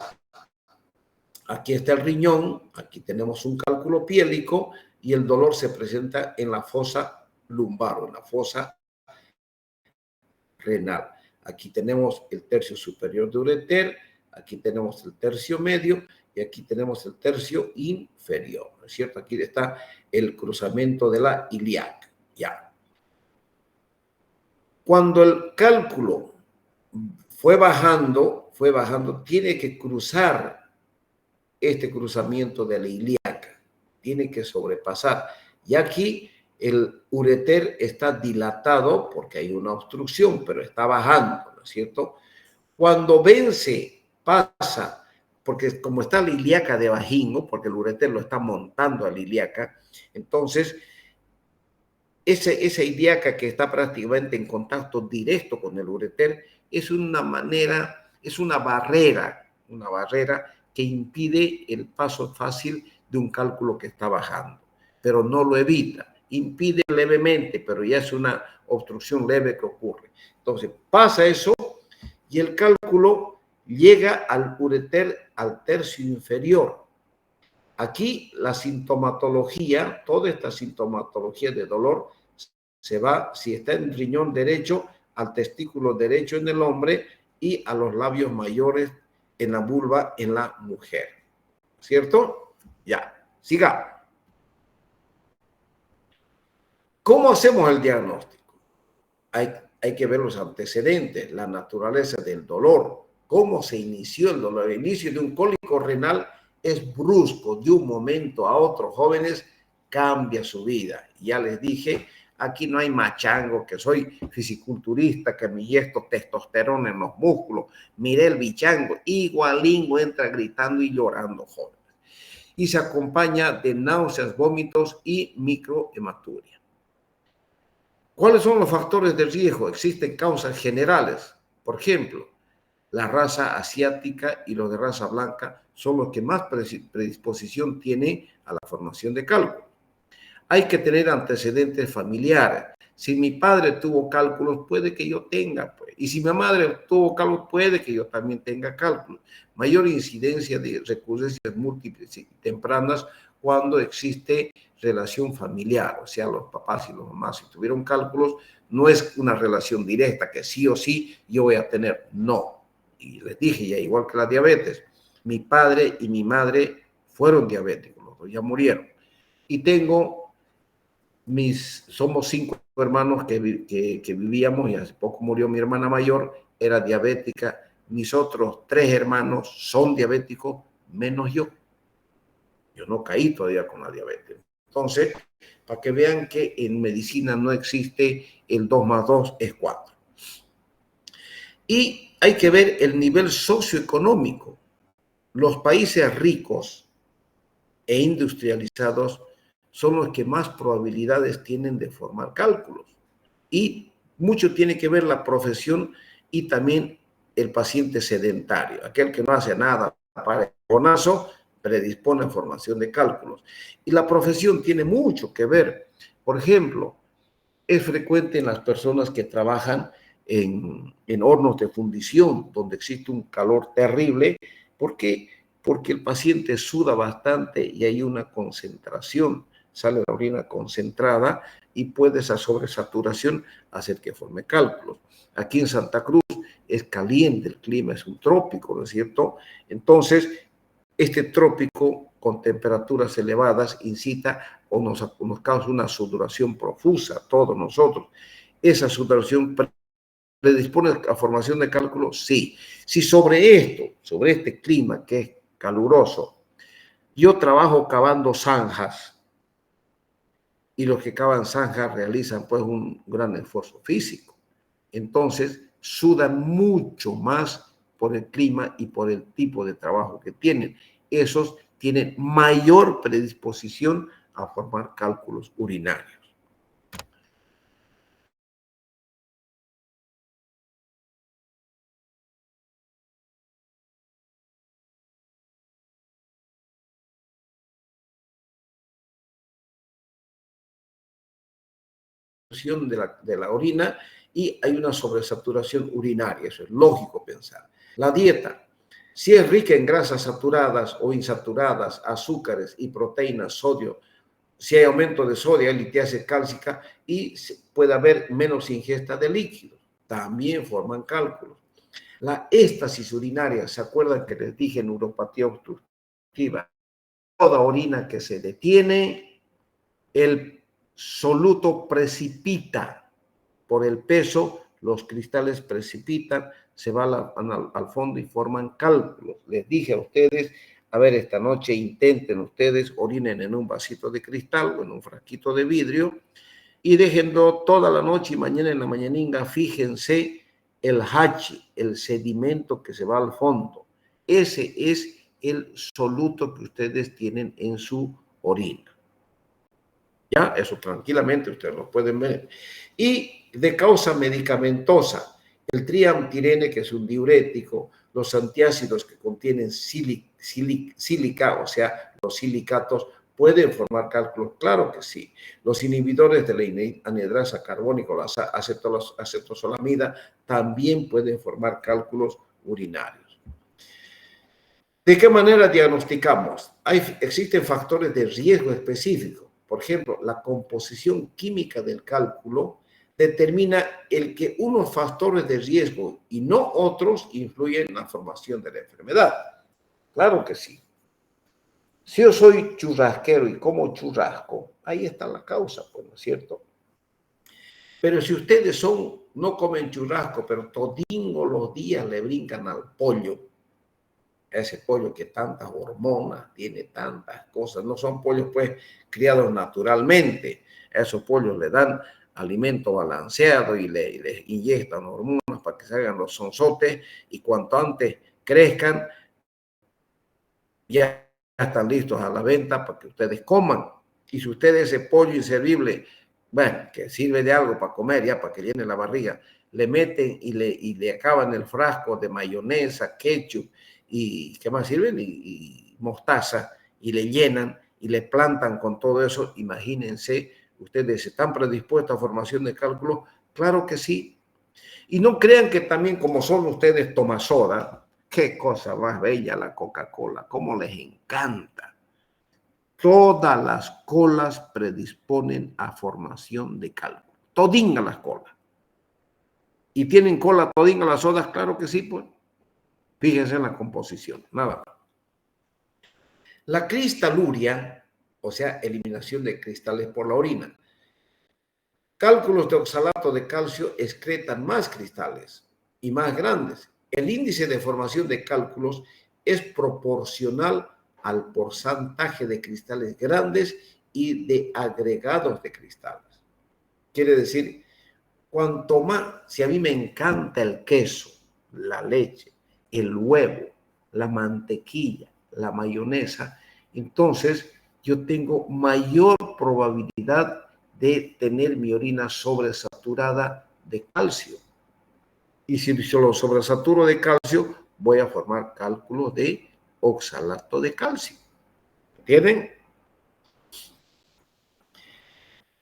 Aquí está el riñón, aquí tenemos un cálculo piélico y el dolor se presenta en la fosa lumbar o en la fosa renal. Aquí tenemos el tercio superior de ureter, aquí tenemos el tercio medio y aquí tenemos el tercio inferior, ¿no es cierto? Aquí está el cruzamiento de la ilíaca, ya. Cuando el cálculo fue bajando, tiene que cruzar este cruzamiento de la ilíaca, tiene que sobrepasar. Y aquí el ureter está dilatado porque hay una obstrucción, pero está bajando, ¿no es cierto? Cuando vence, pasa, porque como está la ilíaca de vagino, porque el ureter lo está montando a la ilíaca, entonces esa ilíaca que está prácticamente en contacto directo con el ureter es una barrera que impide el paso fácil de un cálculo que está bajando, pero no lo evita, impide levemente, pero ya es una obstrucción leve que ocurre. Entonces pasa eso y el cálculo llega al ureter, al tercio inferior. Aquí la sintomatología, toda esta sintomatología de dolor se va, si está en el riñón derecho, al testículo derecho en el hombre y a los labios mayores en la vulva en la mujer. ¿Cierto? Ya, siga. ¿Cómo hacemos el diagnóstico? Hay que ver los antecedentes, la naturaleza del dolor, cómo se inició el dolor. El inicio de un cólico renal es brusco, de un momento a otro. Jóvenes, cambia su vida. Ya les dije, aquí no hay machango, que soy fisiculturista, que me inyecto testosterona en los músculos. Miré el bichango, igualingo entra gritando y llorando, jóvenes. Y se acompaña de náuseas, vómitos y microhematuria. ¿Cuáles son los factores de riesgo? Existen causas generales. Por ejemplo, la raza asiática y los de raza blanca son los que más predisposición tienen a la formación de cálculos. Hay que tener antecedentes familiares. Si mi padre tuvo cálculos, puede que yo tenga, pues. Y si mi madre tuvo cálculos, puede que yo también tenga cálculos. Mayor incidencia de recurrencias múltiples y tempranas cuando existe relación familiar, o sea, los papás y los mamás, si tuvieron cálculos, no es una relación directa que sí o sí yo voy a tener, no. Y les dije ya, igual que la diabetes, mi padre y mi madre fueron diabéticos, los dos ya murieron. Y somos 5 hermanos que vivíamos, y hace poco murió mi hermana mayor, era diabética. Mis otros 3 hermanos son diabéticos, menos yo. Yo no caí todavía con la diabetes. Entonces, para que vean que en medicina no existe el 2 más 2 es 4. Y hay que ver el nivel socioeconómico. Los países ricos e industrializados son los que más probabilidades tienen de formar cálculos. Y mucho tiene que ver la profesión y también el paciente sedentario, aquel que no hace nada para el bonazo, predispone a formación de cálculos. Y la profesión tiene mucho que ver. Por ejemplo, es frecuente en las personas que trabajan en hornos de fundición, donde existe un calor terrible, porque el paciente suda bastante y hay una concentración, sale la orina concentrada y puede esa sobresaturación hacer que forme cálculos. Aquí en Santa Cruz es caliente el clima, es un trópico, ¿no es cierto? Entonces, este trópico con temperaturas elevadas incita o nos causa una sudoración profusa a todos nosotros. Esa sudoración predispone a formación de cálculo, sí. Si sobre este clima que es caluroso, yo trabajo cavando zanjas y los que cavan zanjas realizan pues un gran esfuerzo físico, entonces sudan mucho más por el clima y por el tipo de trabajo que tienen. Esos tienen mayor predisposición a formar cálculos urinarios. De la orina y hay una sobresaturación urinaria, eso es lógico pensar. La dieta, si es rica en grasas saturadas o insaturadas, azúcares y proteínas, sodio, si hay aumento de sodio, hay litiasis cálcica y puede haber menos ingesta de líquidos, también forman cálculos. La éstasis urinaria, ¿se acuerdan que les dije neuropatía obstructiva? Toda orina que se detiene, el soluto precipita por el peso, los cristales precipitan, se van al fondo y forman cálculos. Les dije a ustedes, a ver, esta noche intenten ustedes, orinen en un vasito de cristal o en un frasquito de vidrio y déjenlo toda la noche y mañana en la mañaninga, fíjense el hachi, el sedimento que se va al fondo. Ese es el soluto que ustedes tienen en su orina. Ya, eso tranquilamente ustedes lo pueden ver. Y de causa medicamentosa, el triamtirene, que es un diurético, los antiácidos que contienen sílica, o sea, los silicatos, ¿pueden formar cálculos? Claro que sí. Los inhibidores de la anhidrasa carbónica, la acetosolamida, también pueden formar cálculos urinarios. ¿De qué manera diagnosticamos? Existen factores de riesgo específicos. Por ejemplo, la composición química del cálculo determina el que unos factores de riesgo y no otros influyen en la formación de la enfermedad. Claro que sí. Si yo soy churrasquero y como churrasco, ahí está la causa, pues, ¿no es cierto? Pero si ustedes no comen churrasco, pero todingo los días le brincan al pollo, ese pollo que tantas hormonas, tiene tantas cosas, no son pollos pues criados naturalmente, a esos pollos le dan alimento balanceado y les inyectan hormonas para que se hagan los sonzotes y cuanto antes crezcan, ya están listos a la venta para que ustedes coman. Y si ustedes ese pollo inservible, bueno, que sirve de algo para comer, ya para que llene la barriga, le meten y le acaban el frasco de mayonesa, ketchup y ¿qué más sirven? Y mostaza, y le llenan y le plantan con todo eso. Imagínense, ustedes están predispuestos a formación de cálculo, claro que sí. Y no crean que también como son ustedes tomasoda, qué cosa más bella la Coca-Cola, cómo les encanta. Todas las colas predisponen a formación de cálculo. Todinga las colas. ¿Y tienen cola todinga las sodas? Claro que sí, pues. Fíjense en la composición, nada más. La cristaluria, o sea, eliminación de cristales por la orina. Cálculos de oxalato de calcio excretan más cristales y más grandes. El índice de formación de cálculos es proporcional al porcentaje de cristales grandes y de agregados de cristales. Quiere decir, cuanto más, si a mí me encanta el queso, la leche, el huevo, la mantequilla, la mayonesa, entonces yo tengo mayor probabilidad de tener mi orina sobresaturada de calcio. Y si yo lo sobresaturo de calcio, voy a formar cálculos de oxalato de calcio. ¿Entienden?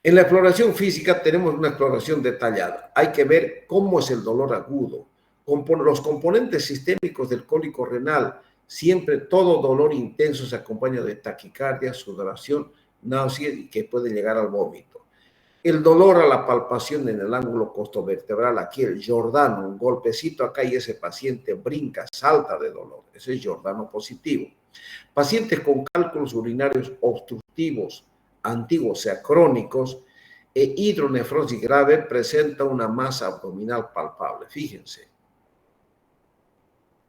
En la exploración física tenemos una exploración detallada. Hay que ver cómo es el dolor agudo, los componentes sistémicos del cólico renal. Siempre todo dolor intenso se acompaña de taquicardia, sudoración, náusea y que puede llegar al vómito. El dolor a la palpación en el ángulo costovertebral, aquí el Giordano, un golpecito acá y ese paciente brinca, salta de dolor. Ese es Giordano positivo. Pacientes con cálculos urinarios obstructivos, antiguos, o sea, crónicos, e hidronefrosis grave presenta una masa abdominal palpable. Fíjense.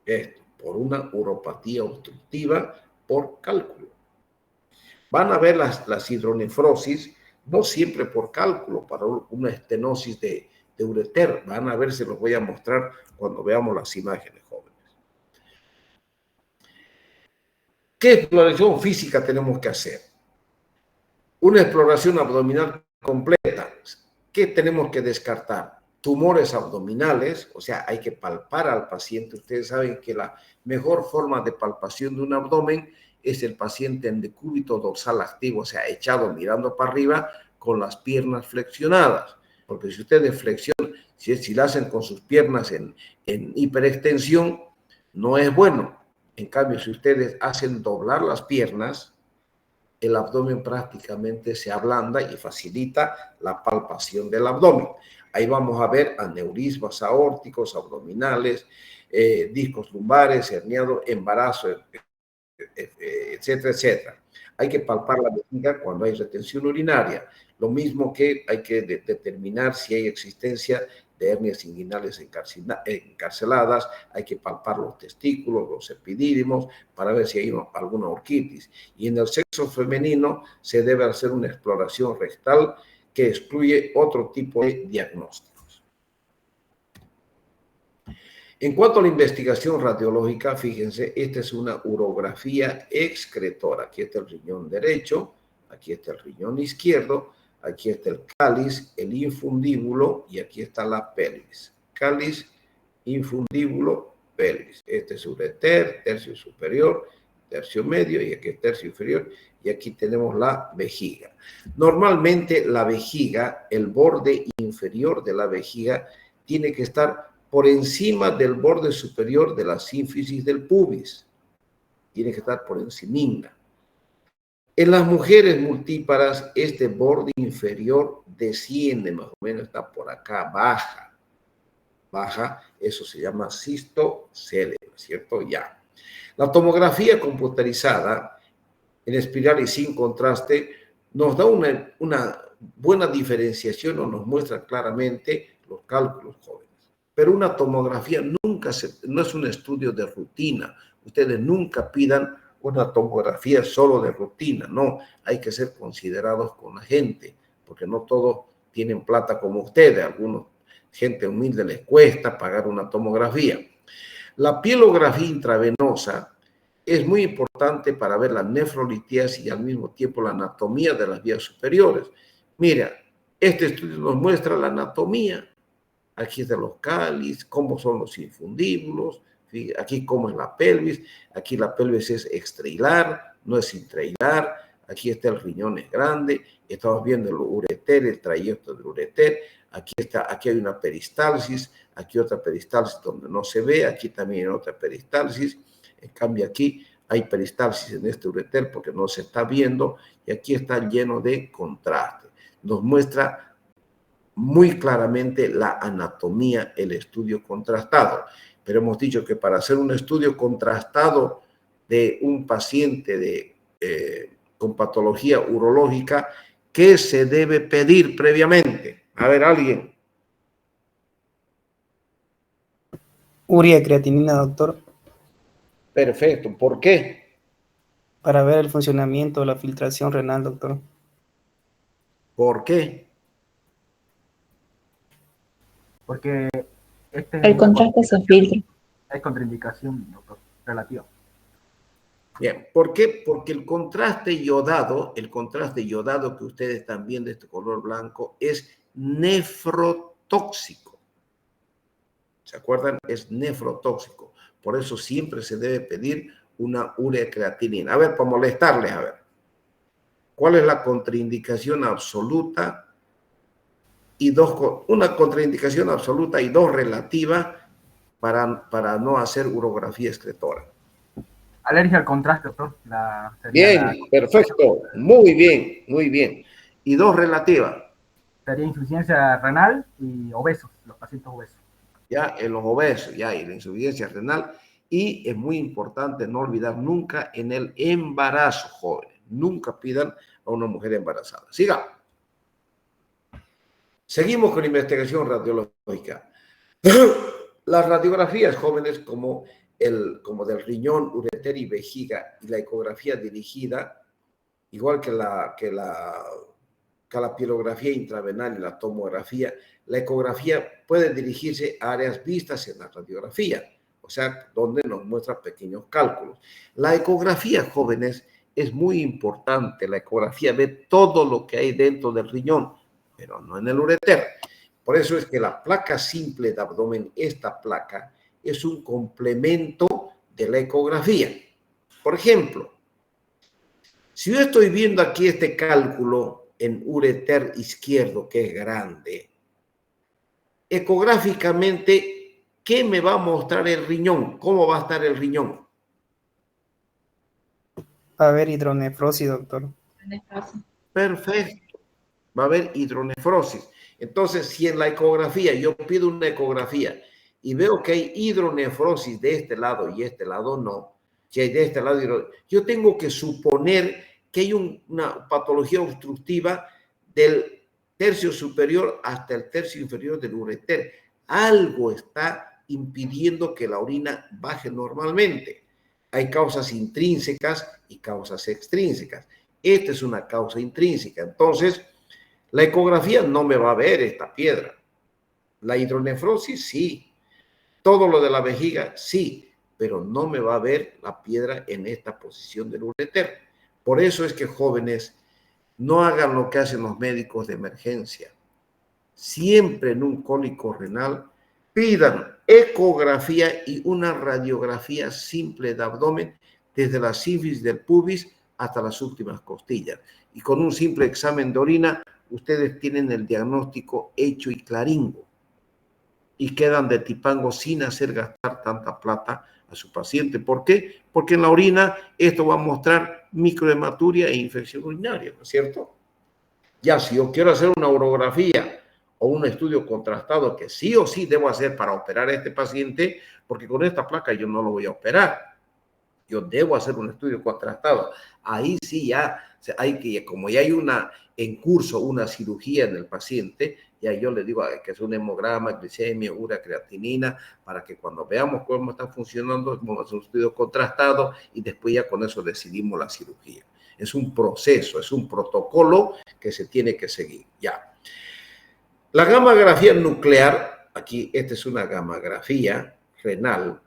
Esto, por una uropatía obstructiva por cálculo. Van a ver las hidronefrosis, no siempre por cálculo, para una estenosis de ureter. Van a ver, se los voy a mostrar cuando veamos las imágenes, jóvenes. ¿Qué exploración física tenemos que hacer? Una exploración abdominal completa. ¿Qué tenemos que descartar? Tumores abdominales, o sea, hay que palpar al paciente. Ustedes saben que la mejor forma de palpación de un abdomen es el paciente en decúbito dorsal activo, o sea, echado mirando para arriba con las piernas flexionadas. Porque si ustedes flexionan, si la hacen con sus piernas en hiperextensión, no es bueno. En cambio, si ustedes hacen doblar las piernas, el abdomen prácticamente se ablanda y facilita la palpación del abdomen. Ahí vamos a ver aneurismas aórticos, abdominales, discos lumbares, herniado, embarazo, etcétera, etcétera. Hay que palpar la vejiga cuando hay retención urinaria. Lo mismo que hay que determinar si hay existencia de hernias inguinales encarceladas, hay que palpar los testículos, los epidídimos, para ver si hay alguna orquitis. Y en el sexo femenino se debe hacer una exploración rectal que excluye otro tipo de diagnósticos. En cuanto a la investigación radiológica, fíjense, esta es una urografía excretora. Aquí está el riñón derecho, aquí está el riñón izquierdo, aquí está el cáliz, el infundíbulo y aquí está la pelvis. Cáliz, infundíbulo, pelvis. Este es ureter, tercio superior, tercio medio y aquí es tercio inferior y aquí tenemos la vejiga. Normalmente la vejiga, el borde inferior de la vejiga tiene que estar por encima del borde superior de la sínfisis del pubis. tiene que estar por encima. En las mujeres multíparas, este borde inferior desciende, más o menos está por acá, baja, eso se llama cistocele, ¿cierto? Ya. La tomografía computarizada en espiral y sin contraste nos da una buena diferenciación o nos muestra claramente los cálculos jóvenes. Pero una tomografía no es un estudio de rutina. Ustedes nunca pidan una tomografía solo de rutina, no, hay que ser considerados con la gente, porque no todos tienen plata como ustedes, algunos, gente humilde, les cuesta pagar una tomografía. La pielografía intravenosa es muy importante para ver la nefrolitíasis y al mismo tiempo la anatomía de las vías superiores. Mira, este estudio nos muestra la anatomía. Aquí están los cáliz, cómo son los infundíbulos, aquí cómo es la pelvis. Aquí la pelvis es extrahilar, no es intrahilar. Aquí está el riñón es grande. Estamos viendo el ureter, el trayecto del ureter. Aquí hay una peristalsis, aquí otra peristalsis donde no se ve, aquí también hay otra peristalsis. En cambio aquí hay peristalsis en este ureter porque no se está viendo y aquí está lleno de contraste. Nos muestra muy claramente la anatomía, el estudio contrastado. Pero hemos dicho que para hacer un estudio contrastado de un paciente con patología urológica, ¿qué se debe pedir previamente? A ver, alguien. Urea creatinina, doctor, Perfecto. ¿Por qué? para ver el funcionamiento de la filtración renal, doctor. ¿Por qué? Porque este El contraste se filtra. es contraindicación, doctor, relativa. Bien, ¿por qué? Porque el contraste yodado que ustedes están viendo, este color blanco, es nefrotóxico. ¿Se acuerdan? Es nefrotóxico. Por eso siempre se debe pedir una ureacreatinina. A ver, para molestarles, a ver. ¿Cuál es la contraindicación absoluta? Una contraindicación absoluta y dos relativas para no hacer urografía excretora. Alergia al contraste, doctor. Bien, perfecto. Muy bien, muy bien. Y dos relativas. Sería insuficiencia renal y obesos, los pacientes obesos. Ya, en los obesos, ya, y la insuficiencia renal. Y es muy importante no olvidar nunca en el embarazo, jóvenes. Nunca pidan a una mujer embarazada. Siga. Seguimos con la investigación radiológica. Las radiografías jóvenes como del riñón, ureter y vejiga y la ecografía dirigida, igual que la pielografía intravenal y la tomografía, la ecografía puede dirigirse a áreas vistas en la radiografía, o sea, donde nos muestra pequeños cálculos. La ecografía, jóvenes, es muy importante. La ecografía ve todo lo que hay dentro del riñón, pero no en el ureter. Por eso es que la placa simple de abdomen, esta placa, es un complemento de la ecografía. Por ejemplo, si yo estoy viendo aquí este cálculo en ureter izquierdo, que es grande, ecográficamente, ¿qué me va a mostrar el riñón? ¿Cómo va a estar el riñón? Va a haber hidronefrosis, doctor. Perfecto. Va a haber hidronefrosis. Entonces, si en la ecografía yo pido una ecografía y veo que hay hidronefrosis de este lado y este lado no, si hay de este lado, yo tengo que suponer que hay una patología obstructiva del tercio superior hasta el tercio inferior del ureter. Algo está impidiendo que la orina baje normalmente. Hay causas intrínsecas y causas extrínsecas. Esta es una causa intrínseca. Entonces, la ecografía no me va a ver esta piedra. La hidronefrosis, sí. Todo lo de la vejiga, sí. Pero no me va a ver la piedra en esta posición del ureter. Por eso es que, jóvenes, no hagan lo que hacen los médicos de emergencia. Siempre en un cólico renal, pidan ecografía y una radiografía simple de abdomen desde la sífilis del pubis hasta las últimas costillas. Y con un simple examen de orina, ustedes tienen el diagnóstico hecho y claringo. Y quedan de tipango sin hacer gastar tanta plata a su paciente. ¿Por qué? Porque en la orina esto va a mostrar microhematuria e infección urinaria, ¿no es cierto? Ya, si yo quiero hacer una urografía o un estudio contrastado que sí o sí debo hacer para operar a este paciente, porque con esta placa yo no lo voy a operar. Yo debo hacer un estudio contrastado. Ahí sí ya hay que, como ya hay en curso una cirugía en el paciente, ya yo le digo que es un hemograma, glicemia, urea, creatinina, para que cuando veamos cómo está funcionando, vamos a hacer un estudio contrastado y después ya con eso decidimos la cirugía. Es un proceso, es un protocolo que se tiene que seguir. Ya. La gamografía nuclear, aquí esta es una gamografía renal,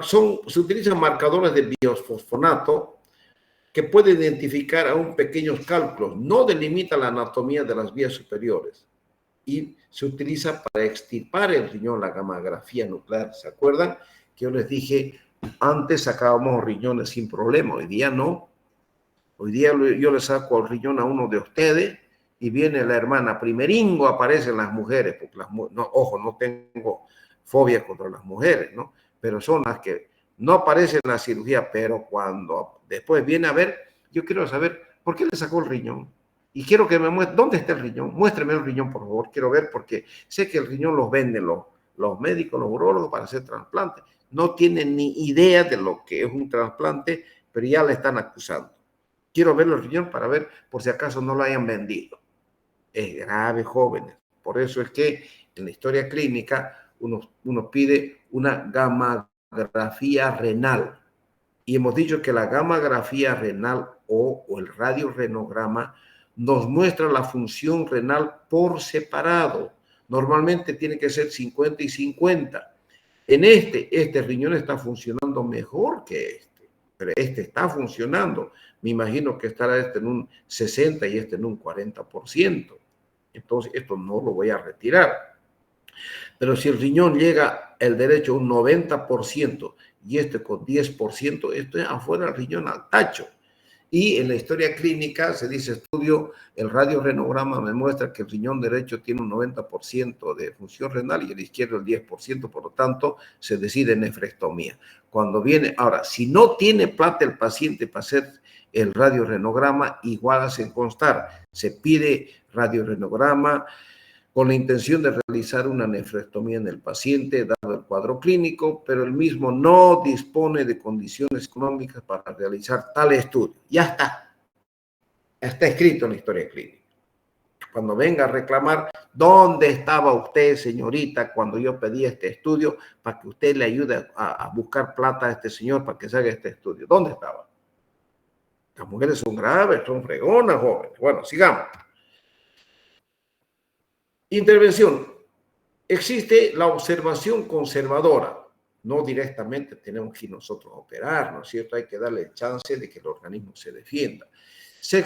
se utilizan marcadores de biosfosfonato que pueden identificar aún pequeños cálculos, no delimita la anatomía de las vías superiores y se utiliza para extirpar el riñón, la gamografía nuclear. ¿Se acuerdan? Que yo les dije, antes sacábamos riñones sin problema, hoy día no. Hoy día yo le saco el riñón a uno de ustedes y viene la hermana primeringo, aparecen las mujeres, porque no, ojo, no tengo fobia contra las mujeres, ¿no? Pero son las que no aparecen en la cirugía, pero cuando después viene a ver, yo quiero saber por qué le sacó el riñón. Y quiero que me muestre, ¿dónde está el riñón? Muéstreme el riñón, por favor, quiero ver, porque sé que el riñón los venden los médicos, los urólogos para hacer trasplantes. No tienen ni idea de lo que es un trasplante, pero ya le están acusando. Quiero ver el riñón para ver por si acaso no lo hayan vendido. Es grave, jóvenes. Por eso es que en la historia clínica uno pide una gamografía renal. Y hemos dicho que la gamografía renal o el radiorenograma nos muestra la función renal por separado. Normalmente tiene que ser 50 y 50. En este riñón está funcionando mejor que este, pero este está funcionando. Me imagino que estará este en un 60 y este en un 40%. Entonces, esto no lo voy a retirar. Pero si el riñón llega el derecho a un 90% y este con 10%, esto es afuera del riñón al tacho. Y en la historia clínica se dice estudio, el radiorenograma me muestra que el riñón derecho tiene un 90% de función renal y el izquierdo el 10%, por lo tanto se decide nefrectomía. Cuando viene, ahora, si no tiene plata el paciente para hacer el radiorenograma, igual hacen constar, se pide radiorenograma con la intención de realizar una nefrectomía en el paciente, dado el cuadro clínico, pero el mismo no dispone de condiciones económicas para realizar tal estudio. Ya está escrito en la historia clínica. Cuando venga a reclamar, ¿dónde estaba usted, señorita, cuando yo pedí este estudio para que usted le ayude a buscar plata a este señor para que se haga este estudio? ¿Dónde estaba? Las mujeres son graves, son fregonas, jóvenes. Bueno, sigamos. Intervención. Existe la observación conservadora. No directamente tenemos que ir nosotros a operar, ¿no es cierto? Hay que darle chance de que el organismo se defienda. Se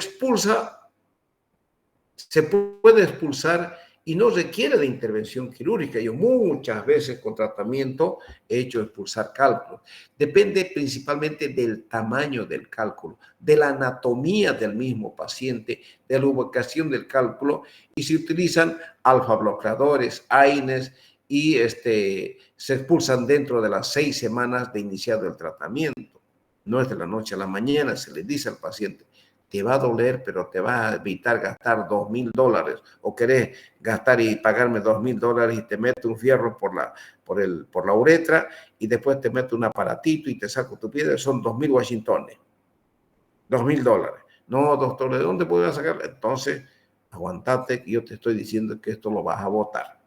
puede expulsar y no requiere de intervención quirúrgica. Yo muchas veces con tratamiento he hecho expulsar cálculos. Depende principalmente del tamaño del cálculo, de la anatomía del mismo paciente, de la ubicación del cálculo, y se utilizan alfa bloqueadores, AINES, y se expulsan dentro de las 6 semanas de iniciado el tratamiento. No es de la noche a la mañana, se le dice al paciente, te va a doler, pero te va a evitar gastar $2,000, o querés gastar y pagarme $2,000 y te mete un fierro por la uretra y después te mete un aparatito y te saco tu piedra, son 2,000 washingtones, $2,000. No, doctor, ¿de dónde puedo sacar? Entonces, aguantate, que yo te estoy diciendo que esto lo vas a botar.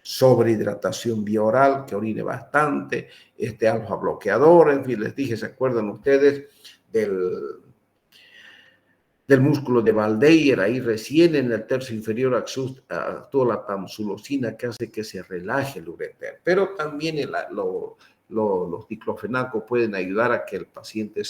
Sobrehidratación bioral, que orine bastante, alfa bloqueador, en fin, les dije, ¿se acuerdan ustedes del músculo de Valdeyer? Ahí recién en el tercio inferior actúa la tamsulosina que hace que se relaje el ureter. Pero también los diclofenacos pueden ayudar a que el paciente,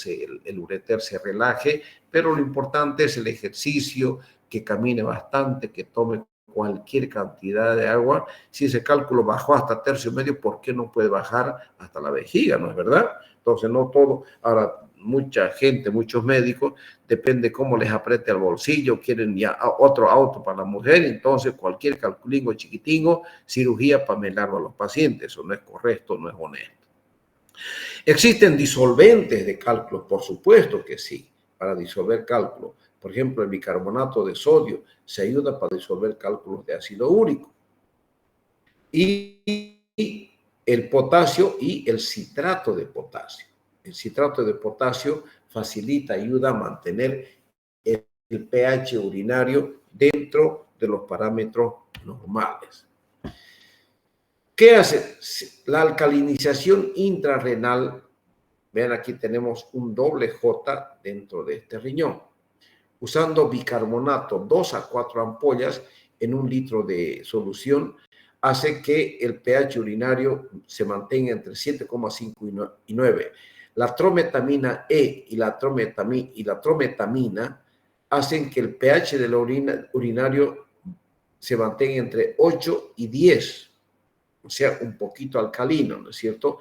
el ureter se relaje, pero lo importante es el ejercicio, que camine bastante, que tome cualquier cantidad de agua. Si ese cálculo bajó hasta tercio medio, ¿por qué no puede bajar hasta la vejiga? ¿No es verdad? Entonces, no todo. Ahora, mucha gente, muchos médicos, depende cómo les apriete el bolsillo, quieren ya otro auto para la mujer, entonces cualquier calculingo chiquitingo, cirugía para melarlo a los pacientes. Eso no es correcto, no es honesto. ¿Existen disolventes de cálculos? Por supuesto que sí, para disolver cálculos. Por ejemplo, el bicarbonato de sodio se ayuda para disolver cálculos de ácido úrico. Y el potasio y el citrato de potasio. El citrato de potasio facilita, ayuda a mantener el pH urinario dentro de los parámetros normales. ¿Qué hace? La alcalinización intrarrenal. Vean, aquí tenemos un doble J dentro de este riñón. Usando bicarbonato, 2 a 4 ampollas en 1 litro de solución, hace que el pH urinario se mantenga entre 7,5 y 9. La trometamina E y la trometamina hacen que el pH del urinario se mantenga entre 8 y 10, o sea, un poquito alcalino, ¿no es cierto?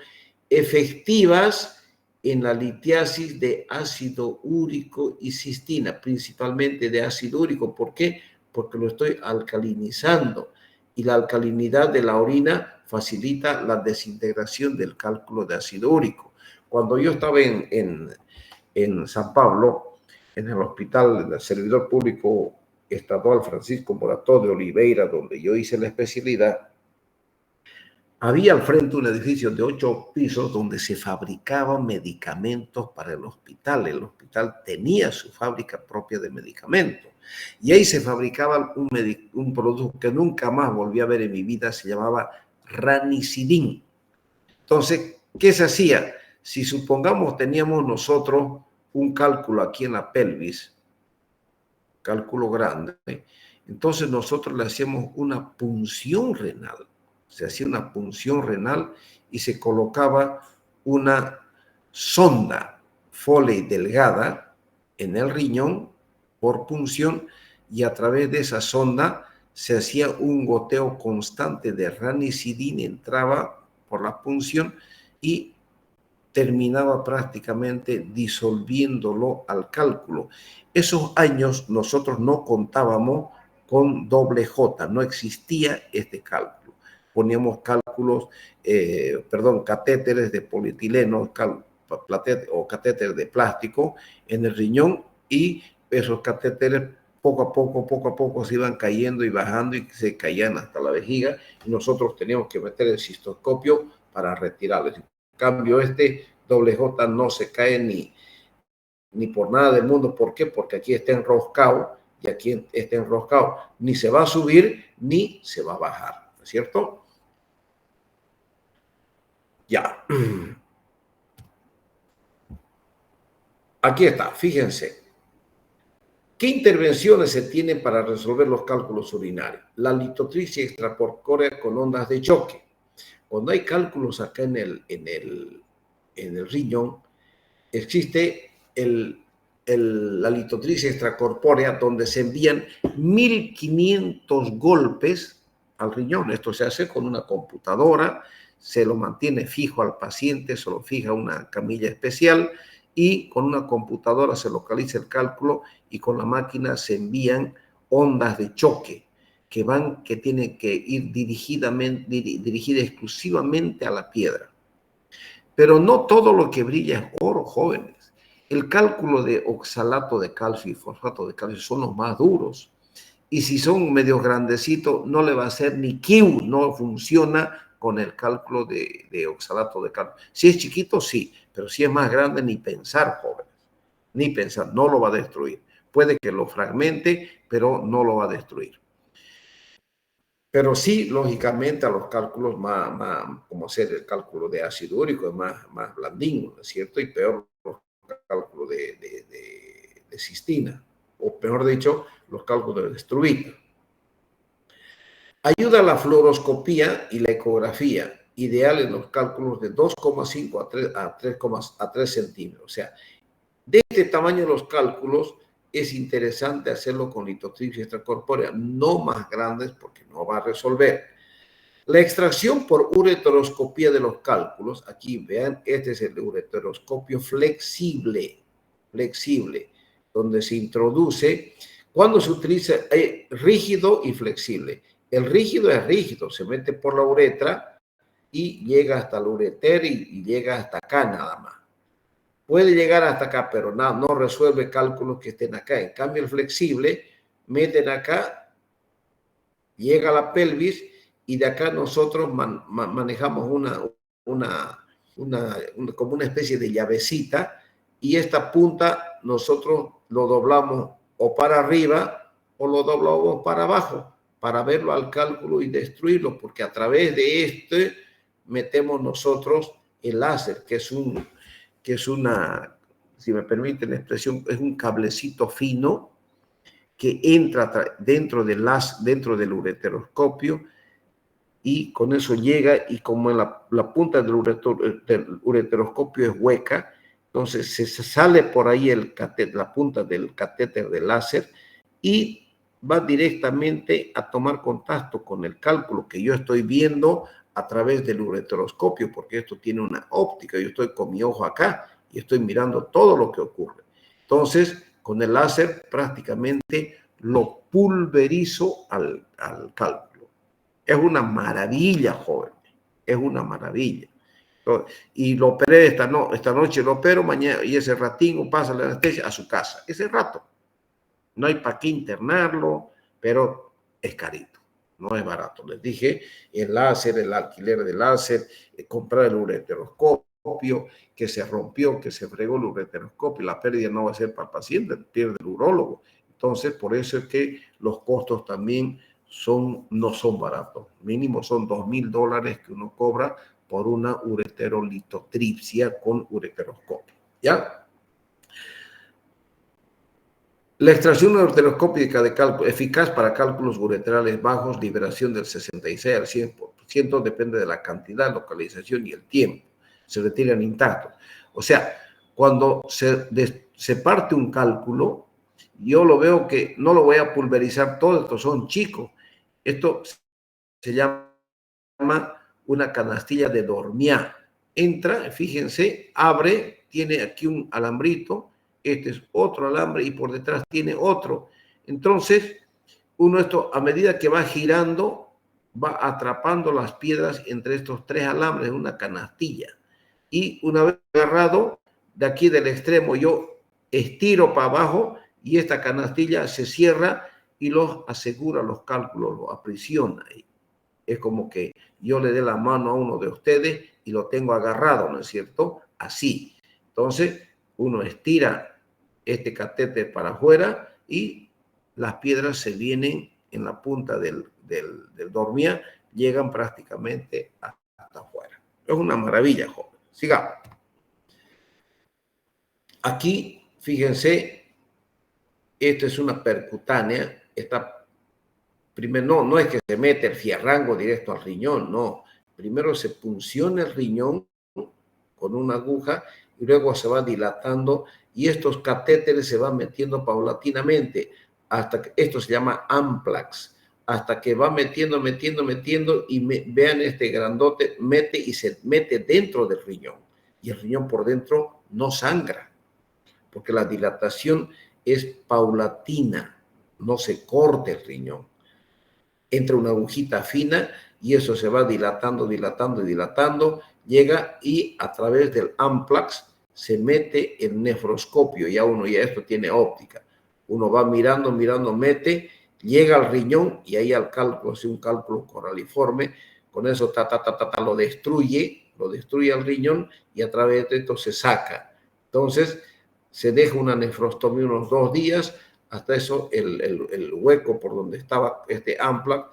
Efectivas en la litiasis de ácido úrico y cistina, principalmente de ácido úrico. ¿Por qué? Porque lo estoy alcalinizando y la alcalinidad de la orina facilita la desintegración del cálculo de ácido úrico. Cuando yo estaba en San Pablo, en el hospital del servidor público estadual Francisco Morató de Oliveira, donde yo hice la especialidad, había al frente un edificio de 8 pisos donde se fabricaban medicamentos para el hospital. El hospital tenía su fábrica propia de medicamentos. Y ahí se fabricaba un producto que nunca más volví a ver en mi vida, se llamaba ranicidin. Entonces, ¿qué se hacía? Si supongamos teníamos nosotros un cálculo aquí en la pelvis, cálculo grande, entonces nosotros le hacíamos una punción renal. Se hacía una punción renal y se colocaba una sonda Foley delgada en el riñón por punción y a través de esa sonda se hacía un goteo constante de ranicidina, entraba por la punción y terminaba prácticamente disolviéndolo al cálculo. Esos años nosotros no contábamos con doble J, no existía este cálculo. Poníamos catéteres de polietileno o catéteres de plástico en el riñón y esos catéteres poco a poco se iban cayendo y bajando y se caían hasta la vejiga y nosotros teníamos que meter el cistoscopio para retirarlos. En cambio, este doble J no se cae ni por nada del mundo. ¿Por qué? Porque aquí está enroscado y aquí está enroscado. Ni se va a subir ni se va a bajar, ¿no es cierto? Ya. Aquí está, fíjense. ¿Qué intervenciones se tienen para resolver los cálculos urinarios? La litotripsia extracorpórea con ondas de choque. Cuando hay cálculos acá en el riñón, existe la litotripsia extracorpórea donde se envían 1500 golpes al riñón. Esto se hace con una computadora, se lo mantiene fijo al paciente, se lo fija una camilla especial y con una computadora se localiza el cálculo y con la máquina se envían ondas de choque que tienen que ir dirigidas exclusivamente a la piedra. Pero no todo lo que brilla es oro, jóvenes. El cálculo de oxalato de calcio y fosfato de calcio son los más duros. Y si son medios grandecitos, no le va a hacer ni Q, no funciona con el cálculo de oxalato de calcio. Si es chiquito, sí, pero si es más grande, ni pensar, jóvenes. Ni pensar, no lo va a destruir. Puede que lo fragmente, pero no lo va a destruir. Pero sí, lógicamente, a los cálculos como ser el cálculo de ácido úrico es más blandín, ¿no es cierto? Y peor los cálculos de cistina, o peor dicho, los cálculos de struvita. Ayuda a la fluoroscopía y la ecografía, ideal en los cálculos de 2,5 a 3 centímetros. O sea, de este tamaño los cálculos es interesante hacerlo con litotripsia extracorpórea, no más grandes porque no va a resolver. La extracción por ureteroscopía de los cálculos, aquí vean, este es el ureteroscopio flexible, donde se introduce, cuando se utiliza rígido y flexible. El rígido es rígido, se mete por la uretra y llega hasta el ureter y llega hasta acá nada más. Puede llegar hasta acá, pero no resuelve cálculos que estén acá. En cambio, el flexible, meten acá, llega a la pelvis y de acá nosotros manejamos como una especie de llavecita y esta punta nosotros lo doblamos o para arriba o lo doblamos para abajo para verlo al cálculo y destruirlo, porque a través de este metemos nosotros el láser, que es una, si me permiten la expresión, es un cablecito fino que entra dentro del ureteroscopio y con eso llega y como la punta del ureteroscopio es hueca, entonces se sale por ahí la punta del catéter de láser y va directamente a tomar contacto con el cálculo que yo estoy viendo a través del ureteroscopio, porque esto tiene una óptica, yo estoy con mi ojo acá y estoy mirando todo lo que ocurre. Entonces, con el láser prácticamente lo pulverizo al cálculo. Es una maravilla, joven, es una maravilla. Y lo operé esta noche, lo opero mañana y ese ratín pasa la anestesia a su casa, ese rato. No hay para qué internarlo, pero es carito, no es barato. Les dije, el láser, el alquiler de láser, comprar el ureteroscopio, que se rompió, que se fregó el ureteroscopio, la pérdida no va a ser para el paciente, pierde el urólogo. Entonces, por eso es que los costos también no son baratos. Mínimo son $2,000 que uno cobra por una ureterolitotripsia con ureteroscopio. ¿Ya? La extracción ureteroscópica de cálculo, eficaz para cálculos ureterales bajos, liberación del 66 al 100%, depende de la cantidad, localización y el tiempo. Se retiran intactos. O sea, cuando se parte un cálculo, yo lo veo que no lo voy a pulverizar todo, estos son chicos. Esto se llama una canastilla de Dormiá. Entra, fíjense, abre, tiene aquí un alambrito, este es otro alambre y por detrás tiene otro. Entonces, esto a medida que va girando, va atrapando las piedras entre estos tres alambres en una canastilla. Y una vez agarrado, de aquí del extremo yo estiro para abajo y esta canastilla se cierra y los asegura los cálculos, los aprisiona ahí. Es como que yo le dé la mano a uno de ustedes y lo tengo agarrado, ¿no es cierto? Así. Entonces, uno estira este catéter para afuera y las piedras se vienen en la punta del Dormiá, llegan prácticamente hasta afuera. Es una maravilla, joven. Sigamos. Aquí, fíjense, esta es una percutánea. Primero, no es que se mete el fierrango directo al riñón, no. Primero se punciona el riñón con una aguja y luego se va dilatando y estos catéteres se van metiendo paulatinamente hasta que esto se llama amplax, hasta que va metiendo y vean este grandote, mete y se mete dentro del riñón y el riñón por dentro no sangra porque la dilatación es paulatina, no se corta el riñón. Entra una agujita fina y eso se va dilatando, llega y a través del amplax se mete el nefroscopio, ya esto tiene óptica. Uno va mirando, mete, llega al riñón y ahí al cálculo, hace un cálculo coraliforme, con eso lo destruye al riñón y a través de esto se saca. Entonces, se deja una nefrostomía unos 2 días, hasta eso el hueco por donde estaba este amplax,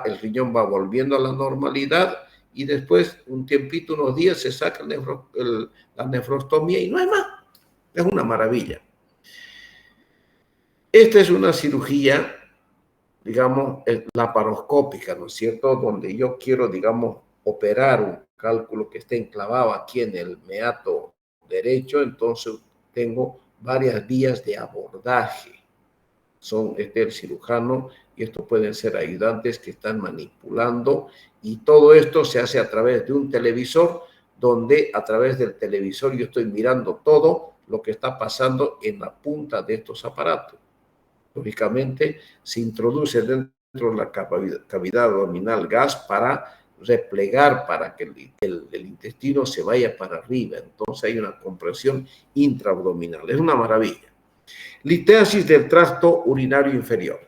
el riñón va volviendo a la normalidad y después un tiempito, unos días, se saca la nefrostomía y no hay más. Es una maravilla. Esta es una cirugía, digamos, laparoscópica, ¿no es cierto? Donde yo quiero, digamos, operar un cálculo que esté enclavado aquí en el meato derecho, entonces tengo varias vías de abordaje. Son el cirujano y estos pueden ser ayudantes que están manipulando y todo esto se hace a través de un televisor donde a través del televisor yo estoy mirando todo lo que está pasando en la punta de estos aparatos. Lógicamente se introduce dentro de la cavidad abdominal gas para replegar para que el intestino se vaya para arriba. Entonces hay una compresión intraabdominal. Es una maravilla. Listeasis del tracto urinario inferior.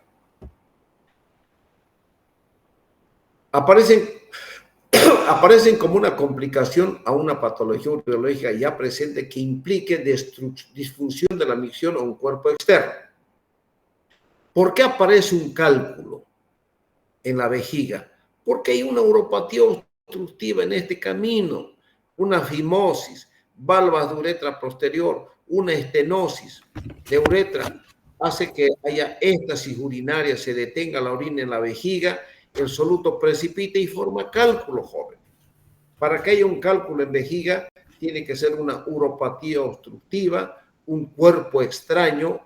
Aparecen como una complicación a una patología urológica ya presente que implique disfunción de la micción o un cuerpo externo. ¿Por qué aparece un cálculo en la vejiga? Porque hay una uropatía obstructiva en este camino, una fimosis, valvas de uretra posterior, una estenosis de uretra, hace que haya éstasis urinaria, se detenga la orina en la vejiga, el soluto precipita y forma cálculo, joven. Para que haya un cálculo en vejiga, tiene que ser una uropatía obstructiva, un cuerpo extraño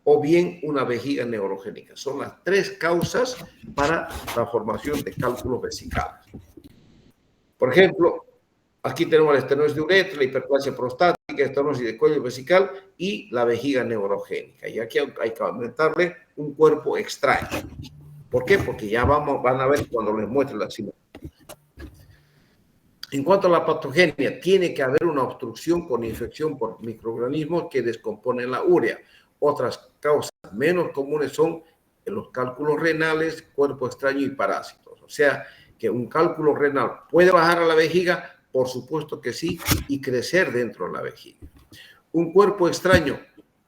o bien una vejiga neurogénica. Son las tres causas para la formación de cálculos vesicales. Por ejemplo, aquí tenemos la estenosis de uretra, la hiperplasia prostática, estenosis de cuello vesical y la vejiga neurogénica. Y aquí hay que aumentarle un cuerpo extraño. ¿Por qué? Porque ya van a ver cuando les muestre la imagen. En cuanto a la patogenia, tiene que haber una obstrucción con infección por microorganismos que descomponen la urea. Otras causas menos comunes son los cálculos renales, cuerpo extraño y parásitos. O sea, que un cálculo renal puede bajar a la vejiga, por supuesto que sí, y crecer dentro de la vejiga. Un cuerpo extraño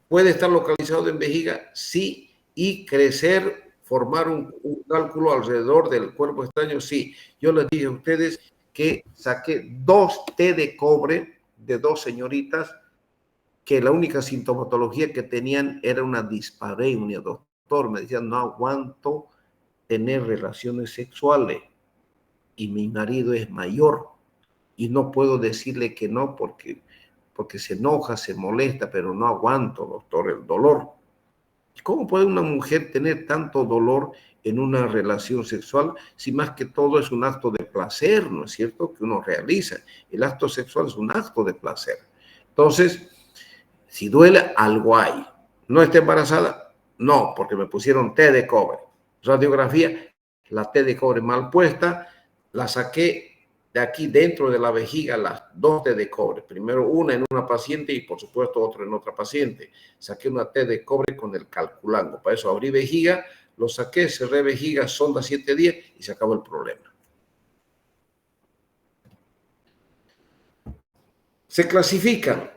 puede estar localizado en vejiga, sí, y crecer, formar un cálculo alrededor del cuerpo extraño, sí. Yo les dije a ustedes que saqué 2 té de cobre de 2 señoritas que la única sintomatología que tenían era una dispareunia, doctor. Me decían, no aguanto tener relaciones sexuales y mi marido es mayor y no puedo decirle que no porque se enoja, se molesta, pero no aguanto, doctor, el dolor. ¿Cómo puede una mujer tener tanto dolor en una relación sexual si más que todo es un acto de placer, ¿no es cierto?, que uno realiza? El acto sexual es un acto de placer. Entonces, si duele, algo hay. ¿No está embarazada? No, porque me pusieron té de cobre. Radiografía, la té de cobre mal puesta, la saqué de aquí dentro de la vejiga, las 2 té de cobre. Primero una en una paciente y por supuesto otra en otra paciente. Saqué una té de cobre con el calculango. Para eso abrí vejiga, lo saqué, cerré vejiga, sonda 7 días y se acabó el problema. Se clasifican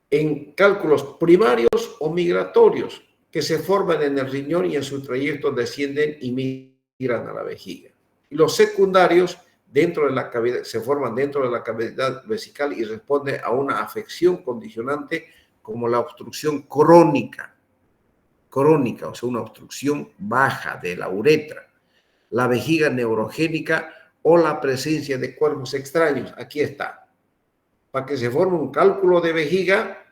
en cálculos primarios o migratorios que se forman en el riñón y en su trayecto descienden y migran a la vejiga. Y los secundarios dentro de la cavidad, se forman dentro de la cavidad vesical y responden a una afección condicionante como la obstrucción crónica, o sea, una obstrucción baja de la uretra, la vejiga neurogénica o la presencia de cuerpos extraños. Aquí está. Para que se forme un cálculo de vejiga,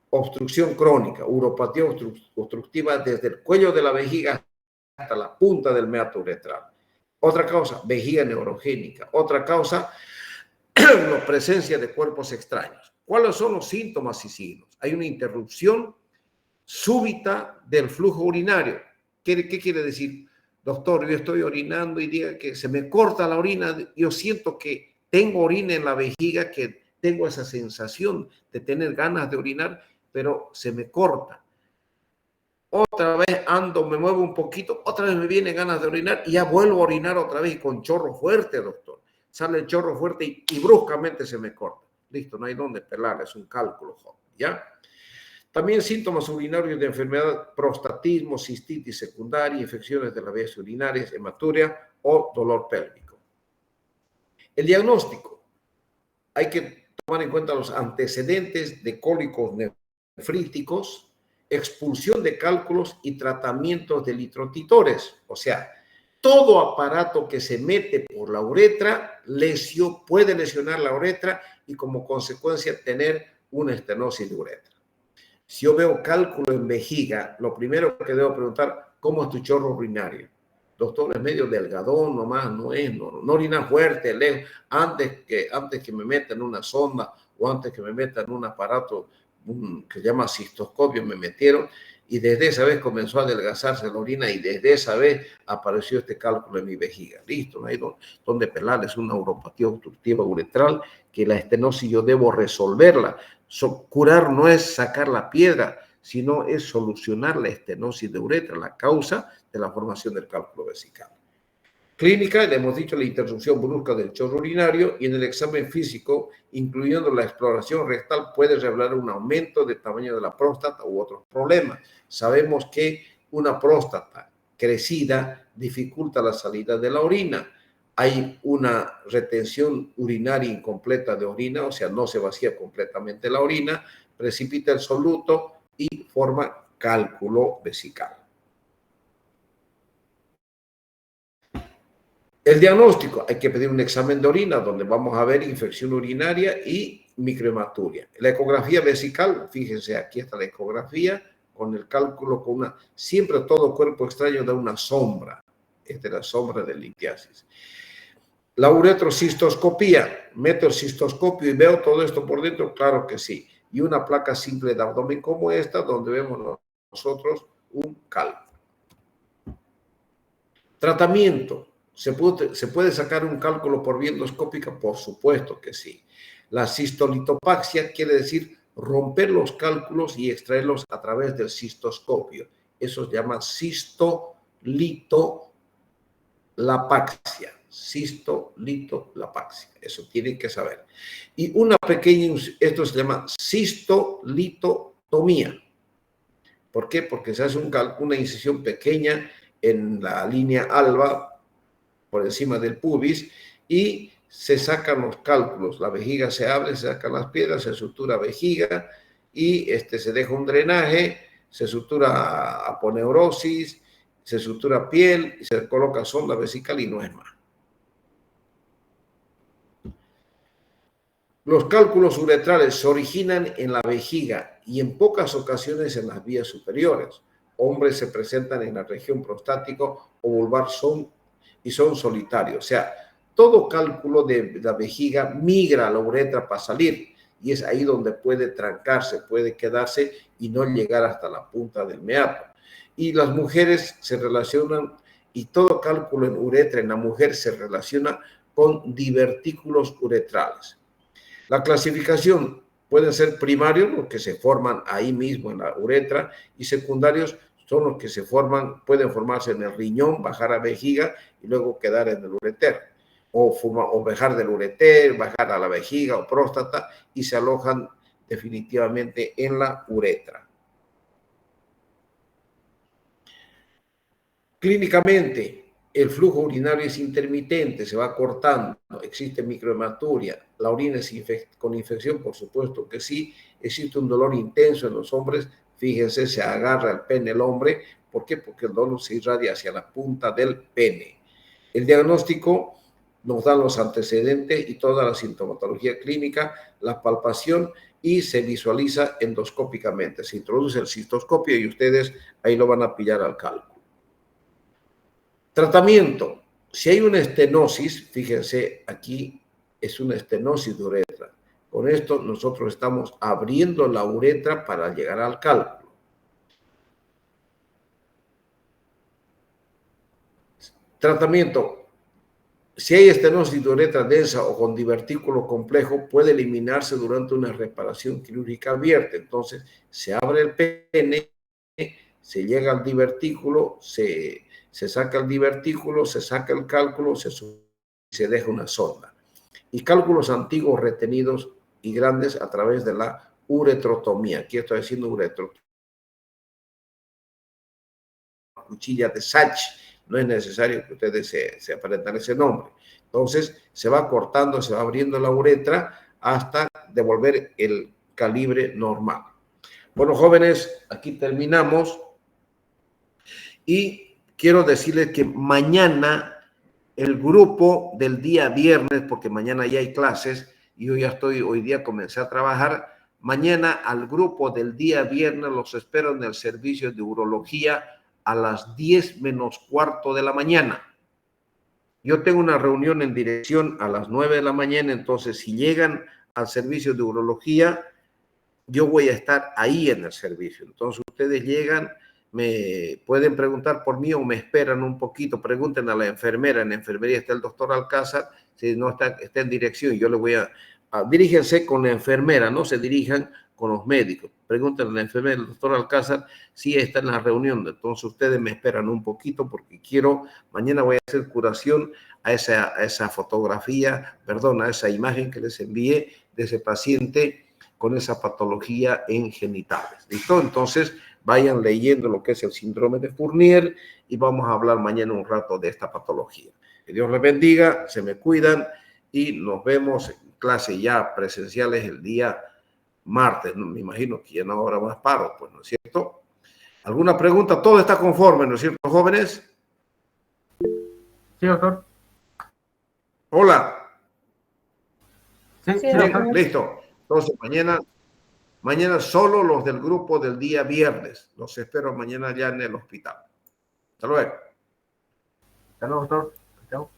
obstrucción crónica, uropatía obstructiva desde el cuello de la vejiga hasta la punta del meato uretral. Otra causa, vejiga neurogénica. Otra causa, la presencia de cuerpos extraños. ¿Cuáles son los síntomas y signos? Hay una interrupción súbita del flujo urinario. ¿Qué quiere decir? Doctor, yo estoy orinando y diga que se me corta la orina. Yo siento que tengo orina en la vejiga, que tengo esa sensación de tener ganas de orinar, pero se me corta. Otra vez ando, me muevo un poquito, otra vez me vienen ganas de orinar y ya vuelvo a orinar otra vez y con chorro fuerte, doctor. Sale el chorro fuerte y bruscamente se me corta. Listo, no hay dónde pelar, es un cálculo, ¿ya? También síntomas urinarios de enfermedad, prostatismo, cistitis secundaria, infecciones de las vías urinarias, hematuria o dolor pélvico. El diagnóstico. Hay que tomar en cuenta los antecedentes de cólicos nefríticos, expulsión de cálculos y tratamientos de litrotitores. O sea, todo aparato que se mete por la uretra puede lesionar la uretra y como consecuencia tener una estenosis de uretra. Si yo veo cálculo en vejiga, lo primero que debo preguntar, ¿cómo es tu chorro urinario? Doctor, es medio delgadón nomás, no orina fuerte, lejos. Antes que me metan una sonda o antes que me metan un aparato que se llama cistoscopio, me metieron, y desde esa vez comenzó a adelgazarse la orina y desde esa vez apareció este cálculo en mi vejiga. Listo, no hay donde pelar, es una uropatía obstructiva uretral que la estenosis yo debo resolverla. Curar no es sacar la piedra, sino es solucionar la estenosis de uretra, la causa de la formación del cálculo vesical. Clínica, le hemos dicho la interrupción brusca del chorro urinario y en el examen físico, incluyendo la exploración rectal, puede revelar un aumento de tamaño de la próstata u otros problemas. Sabemos que una próstata crecida dificulta la salida de la orina. Hay una retención urinaria incompleta de orina, o sea, no se vacía completamente la orina, precipita el soluto y forma cálculo vesical. El diagnóstico, hay que pedir un examen de orina donde vamos a ver infección urinaria y microhematuria. La ecografía vesical, fíjense, aquí está la ecografía con el cálculo, siempre todo cuerpo extraño da una sombra. Esta es la sombra de litiasis. La uretrocistoscopía, meto el cistoscopio y veo todo esto por dentro, claro que sí. Y una placa simple de abdomen como esta, donde vemos nosotros un cálculo. Tratamiento. ¿Se puede sacar un cálculo por vía endoscópica? Por supuesto que sí. La cistolitopaxia quiere decir romper los cálculos y extraerlos a través del cistoscopio. Eso se llama cistolitolapaxia. Cistolitolapaxia. Eso tienen que saber. Y una pequeña, esto se llama cistolitotomía. ¿Por qué? Porque se hace una incisión pequeña en la línea alba, por encima del pubis, y se sacan los cálculos. La vejiga se abre, se sacan las piedras, se sutura vejiga y se deja un drenaje, se sutura aponeurosis, se sutura piel, se coloca sonda vesical y no es más. Los cálculos uretrales se originan en la vejiga y en pocas ocasiones en las vías superiores. Hombres se presentan en la región prostático o vulvar son solitarios. O sea, todo cálculo de la vejiga migra a la uretra para salir y es ahí donde puede trancarse, puede quedarse y no llegar hasta la punta del meato. Y las mujeres se relacionan, y todo cálculo en uretra en la mujer se relaciona con divertículos uretrales. La clasificación pueden ser primarios, los que se forman ahí mismo en la uretra, y secundarios son los que pueden formarse en el riñón, bajar a vejiga y luego quedar en el ureter. O bajar del ureter, bajar a la vejiga o próstata y se alojan definitivamente en la uretra. Clínicamente, el flujo urinario es intermitente, se va cortando, existe microhematuria, la orina es con infección, por supuesto que sí, existe un dolor intenso en los hombres. Fíjense, se agarra el pene el hombre. ¿Por qué? Porque el dolor se irradia hacia la punta del pene. El diagnóstico nos da los antecedentes y toda la sintomatología clínica, la palpación y se visualiza endoscópicamente. Se introduce el cistoscopio y ustedes ahí lo van a pillar al cálculo. Tratamiento. Si hay una estenosis, fíjense, aquí es una estenosis de uretra. Con esto nosotros estamos abriendo la uretra para llegar al cálculo. Tratamiento. Si hay estenosis de uretra densa o con divertículo complejo, puede eliminarse durante una reparación quirúrgica abierta. Entonces, se abre el pene, se llega al divertículo, se saca el divertículo, se saca el cálculo, se deja una sonda. Y cálculos antiguos retenidos y grandes a través de la uretrotomía. Aquí estoy haciendo uretrotomía. Cuchilla de Sach. No es necesario que ustedes se aprendan ese nombre. Entonces, se va cortando, se va abriendo la uretra hasta devolver el calibre normal. Bueno, jóvenes, aquí terminamos. Y quiero decirles que mañana el grupo del día viernes, porque mañana ya hay clases y yo ya hoy día comencé a trabajar, mañana al grupo del día viernes los espero en el servicio de urología a las 10 menos cuarto de la mañana. Yo tengo una reunión en dirección a las 9 de la mañana, entonces si llegan al servicio de urología, yo voy a estar ahí en el servicio. Entonces ustedes llegan, me pueden preguntar por mí o me esperan un poquito, pregunten a la enfermera, en la enfermería está el doctor Alcázar, si no está en dirección, yo le voy diríjense con la enfermera, no se dirijan con los médicos, pregunten a la enfermera, el doctor Alcázar, si está en la reunión, entonces ustedes me esperan un poquito porque mañana voy a hacer curación a esa fotografía, perdón, a esa imagen que les envié de ese paciente con esa patología en genitales. ¿Listo? Entonces, vayan leyendo lo que es el síndrome de Fournier y vamos a hablar mañana un rato de esta patología. Que Dios les bendiga, se me cuidan y nos vemos en clase ya presenciales el día martes. No, me imagino que ya no habrá más paro, pues, ¿no es cierto? ¿Alguna pregunta? Todo está conforme, ¿no es cierto, jóvenes? Sí, doctor. Hola. Sí, Sí, sí, doctor. Listo. Entonces, mañana solo los del grupo del día viernes. Los espero mañana ya en el hospital. Hasta luego. Hasta luego, doctor. Chao.